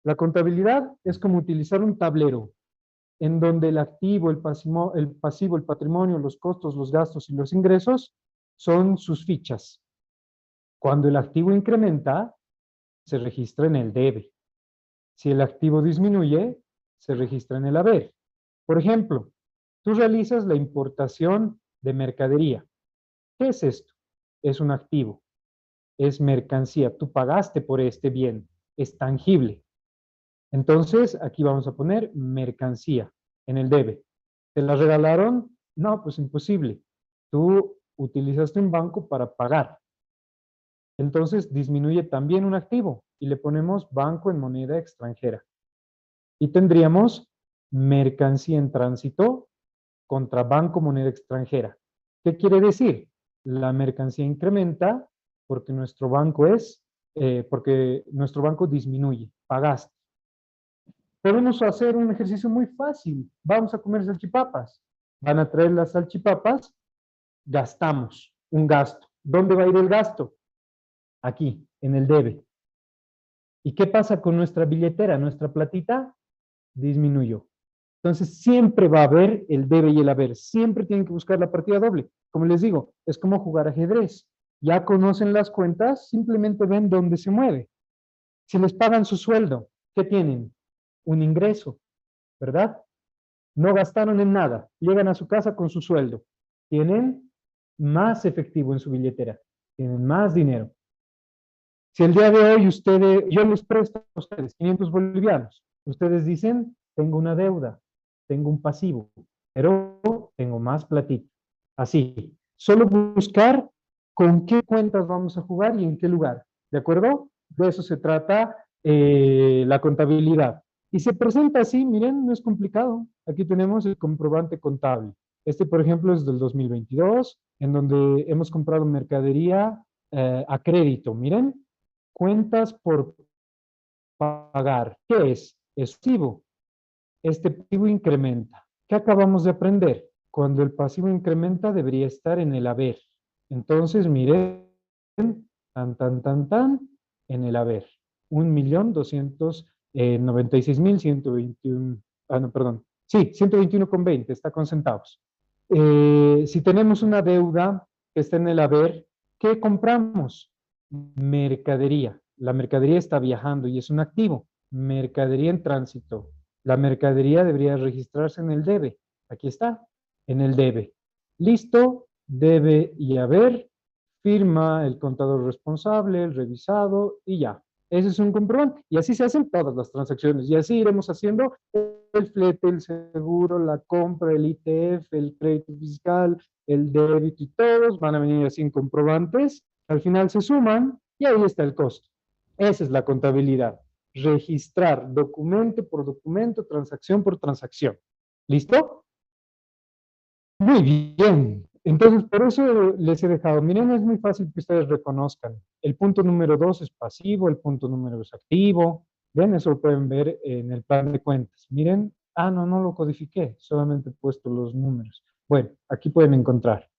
La contabilidad es como utilizar un tablero en donde el activo, el pasivo, el patrimonio, los costos, los gastos y los ingresos son sus fichas. Cuando el activo incrementa, se registra en el debe. Si el activo disminuye, se registra en el haber. Por ejemplo, tú realizas la importación de mercadería. ¿Qué es esto? Es un activo, es mercancía. Tú pagaste por este bien, es tangible. Entonces, aquí vamos a poner mercancía en el debe. ¿Te la regalaron? No, pues imposible. Tú utilizaste un banco para pagar. Entonces, disminuye también un activo y le ponemos banco en moneda extranjera. Y tendríamos mercancía en tránsito contra banco moneda extranjera. ¿Qué quiere decir? La mercancía incrementa porque nuestro banco disminuye, pagaste. Podemos hacer un ejercicio muy fácil. Vamos a comer salchipapas. Van a traer las salchipapas, gastamos un gasto. ¿Dónde va a ir el gasto? Aquí, en el debe. ¿Y qué pasa con nuestra billetera? Nuestra platita disminuyó. Entonces siempre va a haber el debe y el haber. Siempre tienen que buscar la partida doble. Como les digo, es como jugar ajedrez. Ya conocen las cuentas, simplemente ven dónde se mueve. Si les pagan su sueldo, ¿qué tienen? Un ingreso, ¿verdad? No gastaron en nada, llegan a su casa con su sueldo, tienen más efectivo en su billetera, tienen más dinero. Si el día de hoy yo les presto a ustedes 500 bolivianos, ustedes dicen, tengo una deuda, tengo un pasivo, pero tengo más platita. Así, solo buscar con qué cuentas vamos a jugar y en qué lugar, ¿de acuerdo? De eso se trata la contabilidad. Y se presenta así, miren, no es complicado. Aquí tenemos el comprobante contable. Este, por ejemplo, es del 2022, en donde hemos comprado mercadería a crédito. Miren, cuentas por pagar. ¿Qué es? Es pasivo. Este pasivo incrementa. ¿Qué acabamos de aprender? Cuando el pasivo incrementa, debería estar en el haber. Entonces, miren, en el haber. 1.296.121. Ah, no, perdón. Sí, 121,20, está con centavos. Si tenemos una deuda que está en el haber, ¿qué compramos? Mercadería. La mercadería está viajando y es un activo. Mercadería en tránsito. La mercadería debería registrarse en el debe. Aquí está, en el debe. Listo, debe y haber, firma el contador responsable, el revisado y ya. Ese es un comprobante. Y así se hacen todas las transacciones. Y así iremos haciendo el flete, el seguro, la compra, el ITF, el crédito fiscal, el débito y todos van a venir así en comprobantes. Al final se suman y ahí está el costo. Esa es la contabilidad. Registrar documento por documento, transacción por transacción. ¿Listo? Muy bien. Entonces, por eso les he dejado. Miren, es muy fácil que ustedes reconozcan. El punto número 2 es pasivo, el punto número es activo. Ven, eso lo pueden ver en el plan de cuentas. Miren, no, no lo codifiqué, solamente he puesto los números. Bueno, aquí pueden encontrar.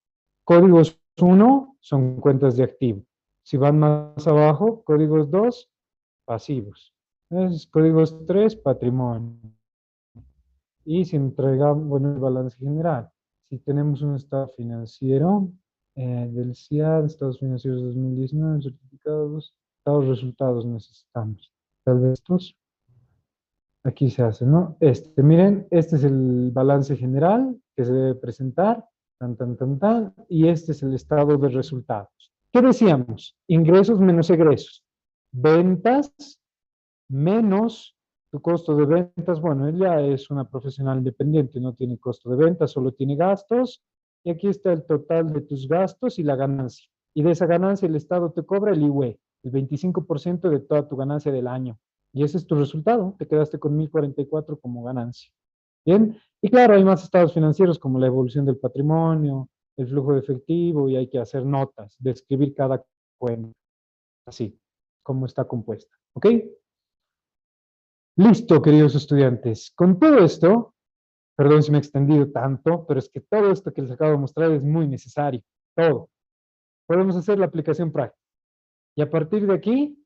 Códigos 1 son cuentas de activo. Si van más abajo, códigos 2, pasivos. Códigos 3, patrimonio. Y si entregamos, bueno, el balance general. Si tenemos un estado financiero del CIAD, estados financieros 2019, certificados, estados resultados necesitamos. Tal vez estos, aquí se hace, ¿no? Miren, este es el balance general que se debe presentar, tan, tan, tan, tan, y este es el estado de resultados. ¿Qué decíamos? Ingresos menos egresos. Ventas menos tu costo de ventas. Bueno, ella es una profesional independiente, no tiene costo de ventas, solo tiene gastos. Y aquí está el total de tus gastos y la ganancia. Y de esa ganancia el Estado te cobra el IUE, el 25% de toda tu ganancia del año. Y ese es tu resultado. Te quedaste con 1.044 como ganancia. Bien. Y claro, hay más estados financieros como la evolución del patrimonio, el flujo de efectivo y hay que hacer notas, describir cada cuenta. Así, como está compuesta. ¿Ok? Listo, queridos estudiantes. Con todo esto, perdón si me he extendido tanto, pero es que todo esto que les acabo de mostrar es muy necesario. Todo. Podemos hacer la aplicación práctica. Y a partir de aquí,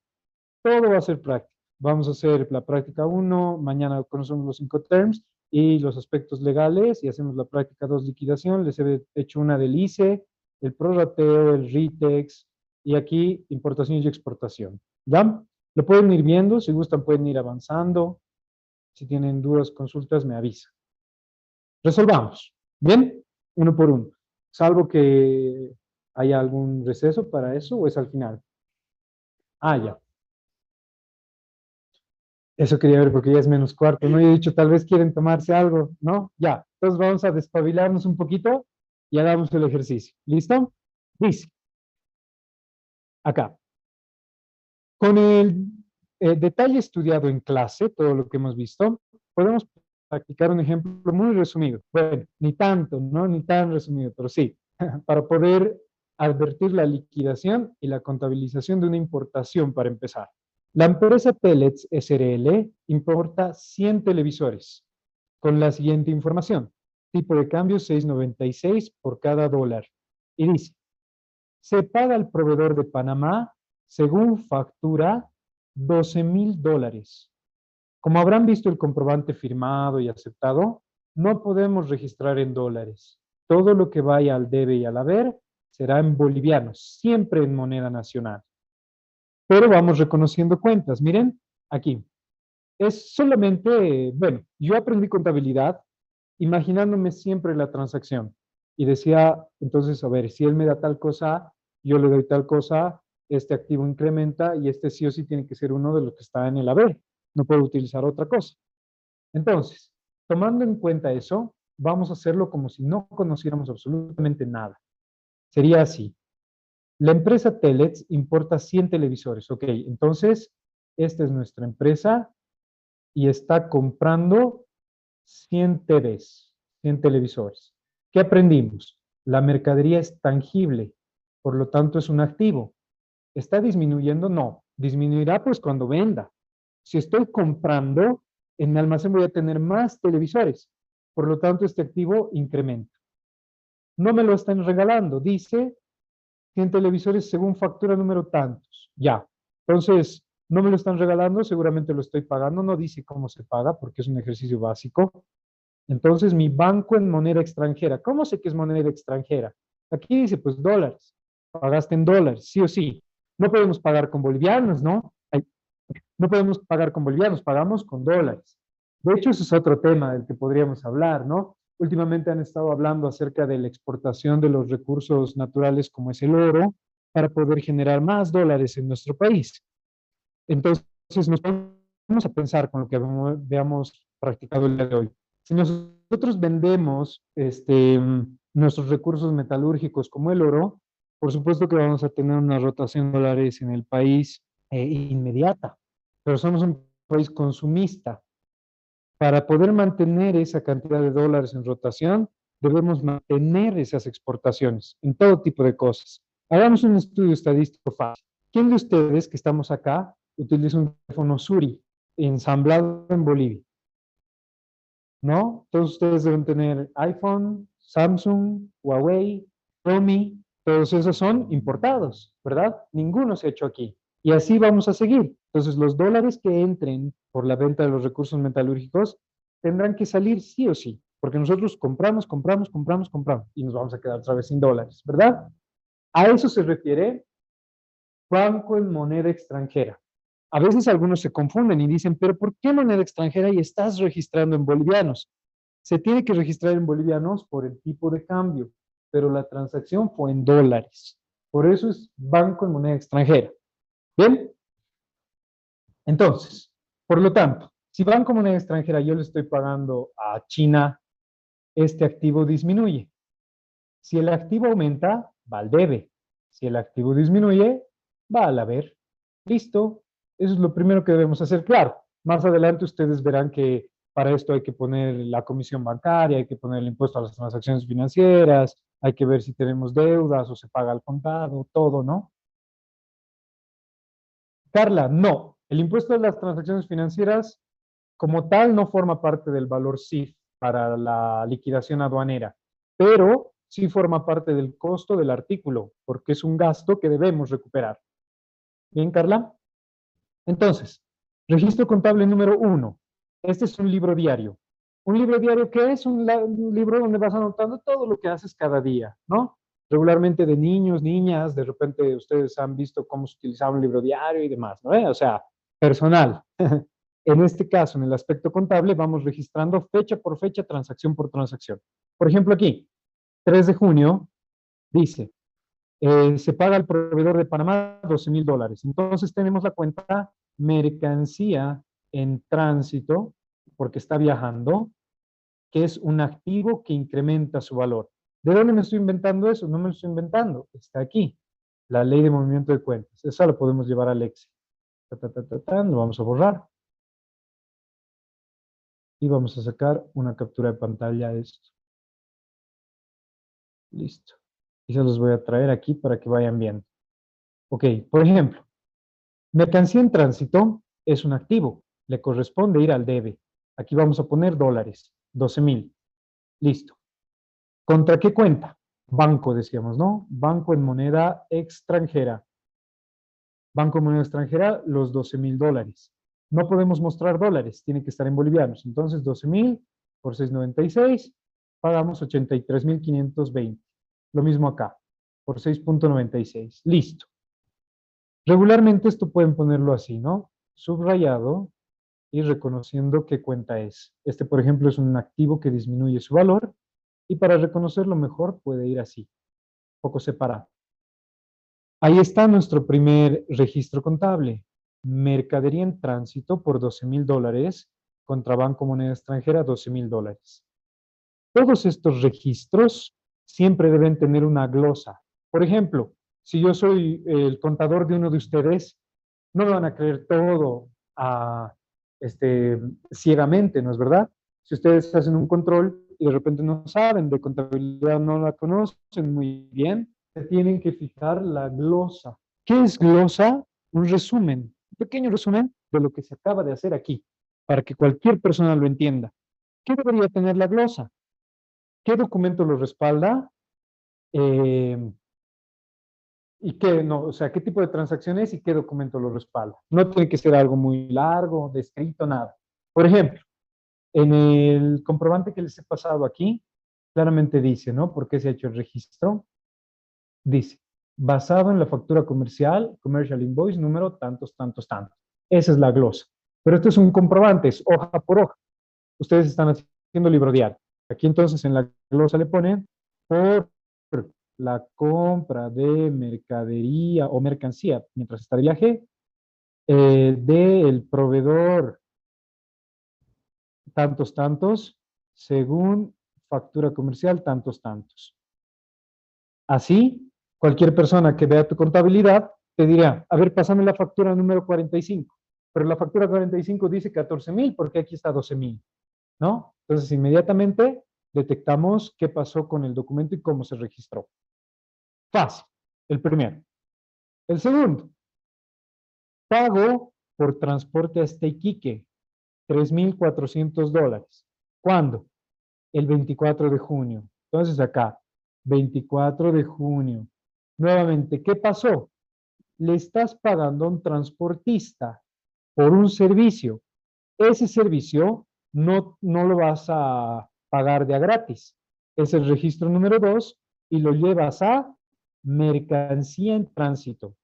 todo va a ser práctico. Vamos a hacer la práctica 1, mañana conocemos los 5 terms y los aspectos legales y hacemos la práctica 2, liquidación. Les he hecho una del ICE, el prorrateo, el RITEX y aquí importación y exportación. ¿Ya? Lo pueden ir viendo, si gustan pueden ir avanzando. Si tienen dudas, consultas, me avisan. Resolvamos. ¿Bien? Uno por uno. Salvo que haya algún receso para eso o es al final. Ya. Eso quería ver porque ya es menos cuarto. No he dicho, tal vez quieren tomarse algo, ¿no? Ya. Entonces vamos a despabilarnos un poquito y hagamos el ejercicio. ¿Listo? Dice, acá. Con el detalle estudiado en clase, todo lo que hemos visto, podemos practicar un ejemplo muy resumido. Bueno, ni tanto, ¿no? Ni tan resumido, pero sí, para poder advertir la liquidación y la contabilización de una importación para empezar. La empresa Pellets SRL importa 100 televisores con la siguiente información. Tipo de cambio 6.96 por cada dólar. Y dice, se paga al proveedor de Panamá según factura $12,000. Como habrán visto el comprobante firmado y aceptado, no podemos registrar en dólares. Todo lo que vaya al debe y al haber será en bolivianos, siempre en moneda nacional. Pero vamos reconociendo cuentas. Miren, aquí. Es solamente, bueno, yo aprendí contabilidad imaginándome siempre la transacción. Y decía, entonces, a ver, si él me da tal cosa, yo le doy tal cosa, este activo incrementa y este sí o sí tiene que ser uno de los que está en el haber. No puedo utilizar otra cosa. Entonces, tomando en cuenta eso, vamos a hacerlo como si no conociéramos absolutamente nada. Sería así. La empresa Telets importa 100 televisores. Ok, entonces, esta es nuestra empresa y está comprando 100 TVs, 100 televisores. ¿Qué aprendimos? La mercadería es tangible, por lo tanto es un activo. ¿Está disminuyendo? No. Disminuirá pues cuando venda. Si estoy comprando, en mi almacén voy a tener más televisores. Por lo tanto, este activo incrementa. No me lo están regalando. Dice 100 televisores según factura número tantos. Ya. Entonces, no me lo están regalando, seguramente lo estoy pagando. No dice cómo se paga porque es un ejercicio básico. Entonces, mi banco en moneda extranjera. ¿Cómo sé que es moneda extranjera? Aquí dice, pues dólares. Pagaste en dólares, sí o sí. No podemos pagar con bolivianos, ¿no? No podemos pagar con bolivianos, pagamos con dólares. De hecho, ese es otro tema del que podríamos hablar, ¿no? Últimamente han estado hablando acerca de la exportación de los recursos naturales como es el oro para poder generar más dólares en nuestro país. Entonces, nos vamos a pensar con lo que veamos practicado el día de hoy. Si nosotros vendemos nuestros recursos metalúrgicos como el oro, por supuesto que vamos a tener una rotación de dólares en el país inmediata, pero somos un país consumista. Para poder mantener esa cantidad de dólares en rotación, debemos mantener esas exportaciones en todo tipo de cosas. Hagamos un estudio estadístico fácil. ¿Quién de ustedes que estamos acá utiliza un teléfono Suri ensamblado en Bolivia? ¿No? Todos ustedes deben tener iPhone, Samsung, Huawei, Xiaomi, todos esos son importados, ¿verdad? Ninguno se ha hecho aquí. Y así vamos a seguir. Entonces, los dólares que entren por la venta de los recursos metalúrgicos tendrán que salir sí o sí, porque nosotros compramos, compramos, compramos, compramos y nos vamos a quedar otra vez sin dólares, ¿verdad? A eso se refiere banco en moneda extranjera. A veces algunos se confunden y dicen, pero ¿por qué moneda extranjera y estás registrando en bolivianos? Se tiene que registrar en bolivianos por el tipo de cambio, pero la transacción fue en dólares. Por eso es banco en moneda extranjera. ¿Bien? Entonces, por lo tanto, si banco en moneda extranjera yo le estoy pagando a China, este activo disminuye. Si el activo aumenta, va al debe. Si el activo disminuye, va al haber. Listo. Eso es lo primero que debemos hacer. Claro, más adelante ustedes verán que para esto hay que poner la comisión bancaria, hay que poner el impuesto a las transacciones financieras, hay que ver si tenemos deudas o se paga al contado, todo, ¿no? Carla, no. El impuesto a las transacciones financieras como tal no forma parte del valor CIF para la liquidación aduanera, pero sí forma parte del costo del artículo, porque es un gasto que debemos recuperar. ¿Bien, Carla? Entonces, registro contable número 1. Este es un libro diario. Un libro diario, ¿qué es? Un libro donde vas anotando todo lo que haces cada día, ¿no? Regularmente de niños, niñas, de repente ustedes han visto cómo se utilizaba un libro diario y demás, ¿no? O sea, personal. En este caso, en el aspecto contable, vamos registrando fecha por fecha, transacción por transacción. Por ejemplo, aquí, 3 de junio, dice, se paga al proveedor de Panamá $12,000. Entonces tenemos la cuenta mercancía en tránsito, porque está viajando, que es un activo que incrementa su valor. ¿De dónde me estoy inventando eso? No me lo estoy inventando, está aquí. La ley de movimiento de cuentas. Esa lo podemos llevar al Excel. Lo vamos a borrar y vamos a sacar una captura de pantalla de esto. Listo. Y se los voy a traer aquí para que vayan viendo. Ok, por ejemplo, mercancía en tránsito es un activo, le corresponde ir al debe. Aquí vamos a poner dólares, 12,000. Listo. ¿Contra qué cuenta? Banco, decíamos, ¿no? Banco en moneda extranjera. Banco en moneda extranjera, los $12,000. No podemos mostrar dólares, tiene que estar en bolivianos. Entonces, 12,000 por 6,96, pagamos 83,520. Lo mismo acá, por 6,96. Listo. Regularmente esto pueden ponerlo así, ¿no? Subrayado y reconociendo qué cuenta es. Este, por ejemplo, es un activo que disminuye su valor y para reconocerlo mejor puede ir así, poco separado. Ahí está nuestro primer registro contable. Mercadería en tránsito por $12,000 contra Banco Moneda Extranjera $12,000. Todos estos registros siempre deben tener una glosa. Por ejemplo, si yo soy el contador de uno de ustedes, no me van a creer todo ciegamente, ¿no es verdad? Si ustedes hacen un control y de repente no saben de contabilidad, no la conocen muy bien, se tienen que fijar la glosa. ¿Qué es glosa? Un resumen, un pequeño resumen de lo que se acaba de hacer aquí, para que cualquier persona lo entienda. ¿Qué debería tener la glosa? ¿Qué documento lo respalda? Eh, ¿Y qué, no, o sea, qué tipo de transacción es y qué documento lo respalda? No tiene que ser algo muy largo, descrito, nada. Por ejemplo, en el comprobante que les he pasado aquí, claramente dice, ¿no? ¿Por qué se ha hecho el registro? Dice, basado en la factura comercial, commercial invoice, número tantos, tantos, tantos. Esa es la glosa. Pero esto es un comprobante, es hoja por hoja. Ustedes están haciendo libro diario. Aquí entonces en la glosa le ponen por la compra de mercadería o mercancía mientras está de viaje, del proveedor tantos tantos, según factura comercial tantos tantos. Así, cualquier persona que vea tu contabilidad te dirá, a ver, pásame la factura número 45, pero la factura 45 dice 14,000 porque aquí está 12,000, ¿no? Entonces, inmediatamente detectamos qué pasó con el documento y cómo se registró. Fácil, el primero. El segundo, pago por transporte hasta Iquique, $3,400. ¿Cuándo? El 24 de junio. Entonces acá, 24 de junio. Nuevamente, ¿qué pasó? Le estás pagando a un transportista por un servicio. Ese servicio no lo vas a pagar de a gratis. Es el registro número 2 y lo llevas a mercancía en tránsito.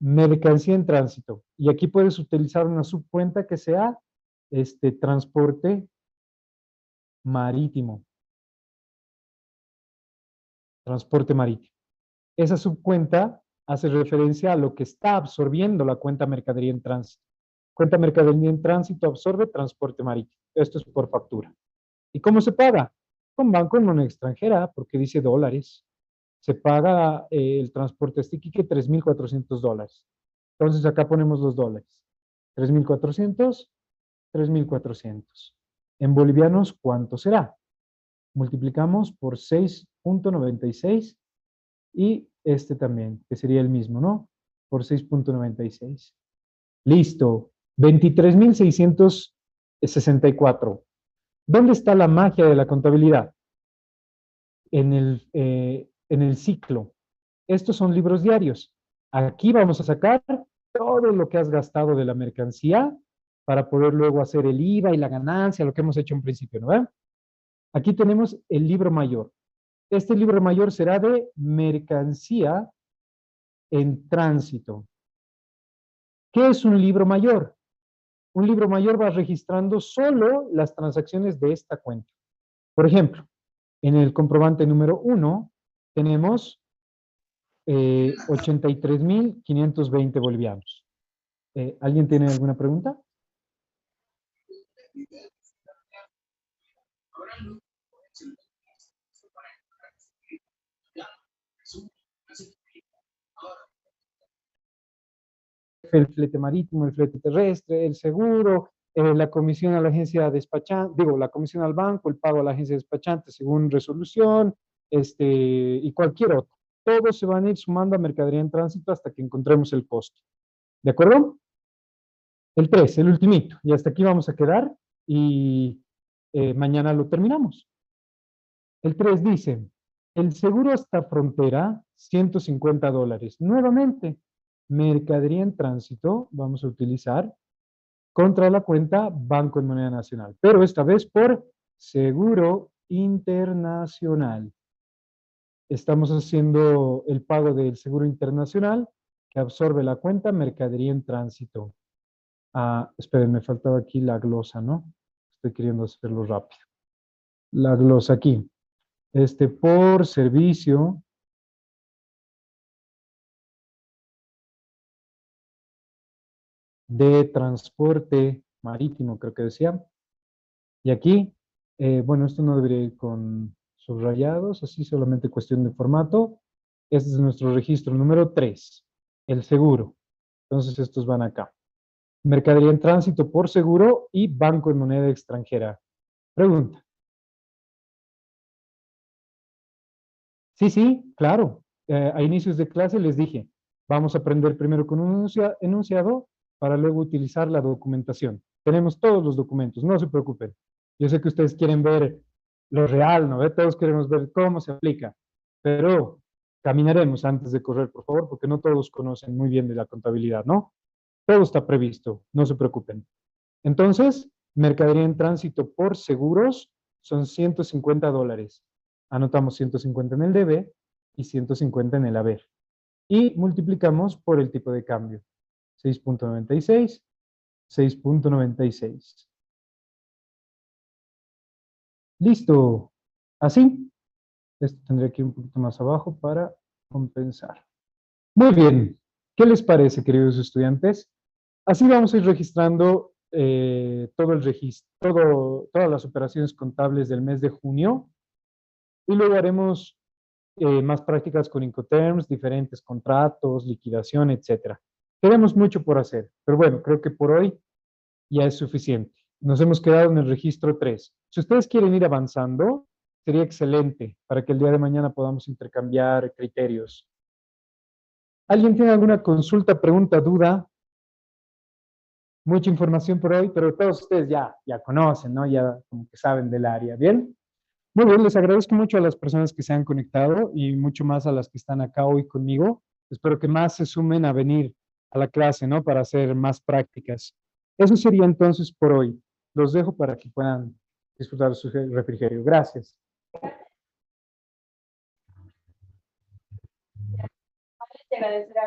Mercancía en tránsito. Y aquí puedes utilizar una subcuenta que sea transporte marítimo. Transporte marítimo. Esa subcuenta hace referencia a lo que está absorbiendo la cuenta mercadería en tránsito. Cuenta mercadería en tránsito absorbe transporte marítimo. Esto es por factura. ¿Y cómo se paga? Con banco en moneda extranjera, porque dice dólares. Se paga el transporte Iquique $3,400. Entonces acá ponemos los dólares. 3,400, 3,400. En bolivianos, ¿cuánto será? Multiplicamos por 6.96 y este también, que sería el mismo, ¿no? Por 6.96. Listo. 23,664. ¿Dónde está la magia de la contabilidad? En el ciclo. Estos son libros diarios. Aquí vamos a sacar todo lo que has gastado de la mercancía para poder luego hacer el IVA y la ganancia, lo que hemos hecho en principio, ¿no? Aquí tenemos el libro mayor. Este libro mayor será de mercancía en tránsito. ¿Qué es un libro mayor? Un libro mayor va registrando solo las transacciones de esta cuenta. Por ejemplo, en el comprobante número 1 tenemos 83,520 bolivianos. ¿Alguien tiene alguna pregunta? El flete marítimo, el flete terrestre, el seguro, la comisión a la agencia despachante, digo, la comisión al banco, el pago a la agencia despachante según resolución, y cualquier otro. Todos se van a ir sumando a mercadería en tránsito hasta que encontremos el costo. ¿De acuerdo? El 3, el ultimito. Y hasta aquí vamos a quedar y mañana lo terminamos. El 3 dice, el seguro hasta frontera, $150. Nuevamente, mercadería en tránsito, vamos a utilizar contra la cuenta Banco en Moneda Nacional, pero esta vez por seguro internacional. Estamos haciendo el pago del seguro internacional que absorbe la cuenta mercadería en tránsito. Ah, esperen, me faltaba aquí la glosa, ¿no? Estoy queriendo hacerlo rápido. La glosa aquí. Por servicio de transporte marítimo, creo que decía. Y aquí, bueno, esto no debería ir con subrayados, así solamente cuestión de formato. Este es nuestro registro número 3, el seguro. Entonces estos van acá. Mercadería en tránsito por seguro y banco en moneda extranjera. Pregunta. Sí, sí, claro. A inicios de clase les dije, vamos a aprender primero con un enunciado para luego utilizar la documentación. Tenemos todos los documentos, no se preocupen. Yo sé que ustedes quieren ver lo real, ¿no? Todos queremos ver cómo se aplica, pero caminaremos antes de correr, por favor, porque no todos conocen muy bien de la contabilidad, ¿no? Todo está previsto, no se preocupen. Entonces, mercadería en tránsito por seguros son $150. Anotamos 150 en el debe y 150 en el haber. Y multiplicamos por el tipo de cambio. 6.96, 6.96. Listo. Así. Esto tendría que ir un poquito más abajo para compensar. Muy bien. ¿Qué les parece, queridos estudiantes? Así vamos a ir registrando todo el registro, todas las operaciones contables del mes de junio y luego haremos más prácticas con Incoterms, diferentes contratos, liquidación, etcétera. Tenemos mucho por hacer, pero bueno, creo que por hoy ya es suficiente. Nos hemos quedado en el registro 3. Si ustedes quieren ir avanzando, sería excelente para que el día de mañana podamos intercambiar criterios. ¿Alguien tiene alguna consulta, pregunta, duda? Mucha información por hoy, pero todos ustedes ya conocen, ¿no? Ya como que saben del área. ¿Bien? Muy bien, les agradezco mucho a las personas que se han conectado y mucho más a las que están acá hoy conmigo. Espero que más se sumen a venir a la clase, ¿no? Para hacer más prácticas. Eso sería entonces por hoy. Los dejo para que puedan disfrutar su refrigerio. Gracias. Te agradecer a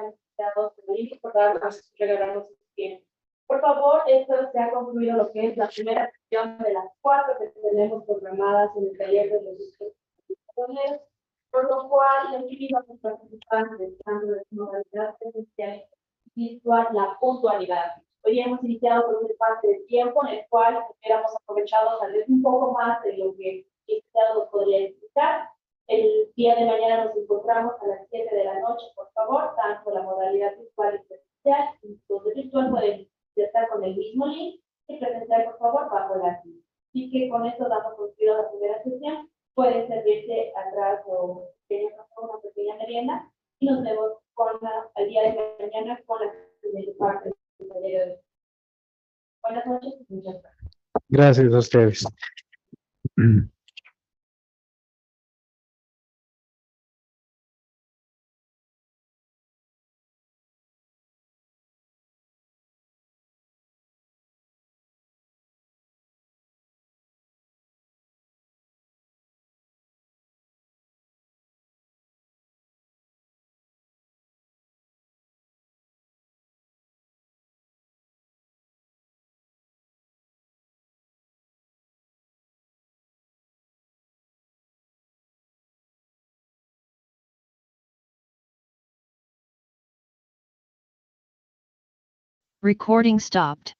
los invitados por darnos, regalarnos su tiempo. Por favor, esto se ha concluido lo que es la primera sesión de las 4 que tenemos programadas en el taller de los estudiantes, por lo cual les pido a los participantes, tanto de su modalidad presencial virtual, la puntualidad. Hoy hemos iniciado por una parte de tiempo en el cual hubiéramos aprovechado tal vez un poco más de lo que el invitado nos podría explicar. El día de mañana nos encontramos a las 7 de la noche, por favor, tanto la modalidad virtual y presencial. Los de virtual pueden estar con el mismo link y presencial, por favor, bajo la link. Así que con esto damos concluido la primera sesión. Pueden servirse atrás o una pequeña merienda y nos vemos al día de mañana con la primera parte del taller de hoy. Buenas noches y muchas gracias. Gracias a ustedes. Recording stopped.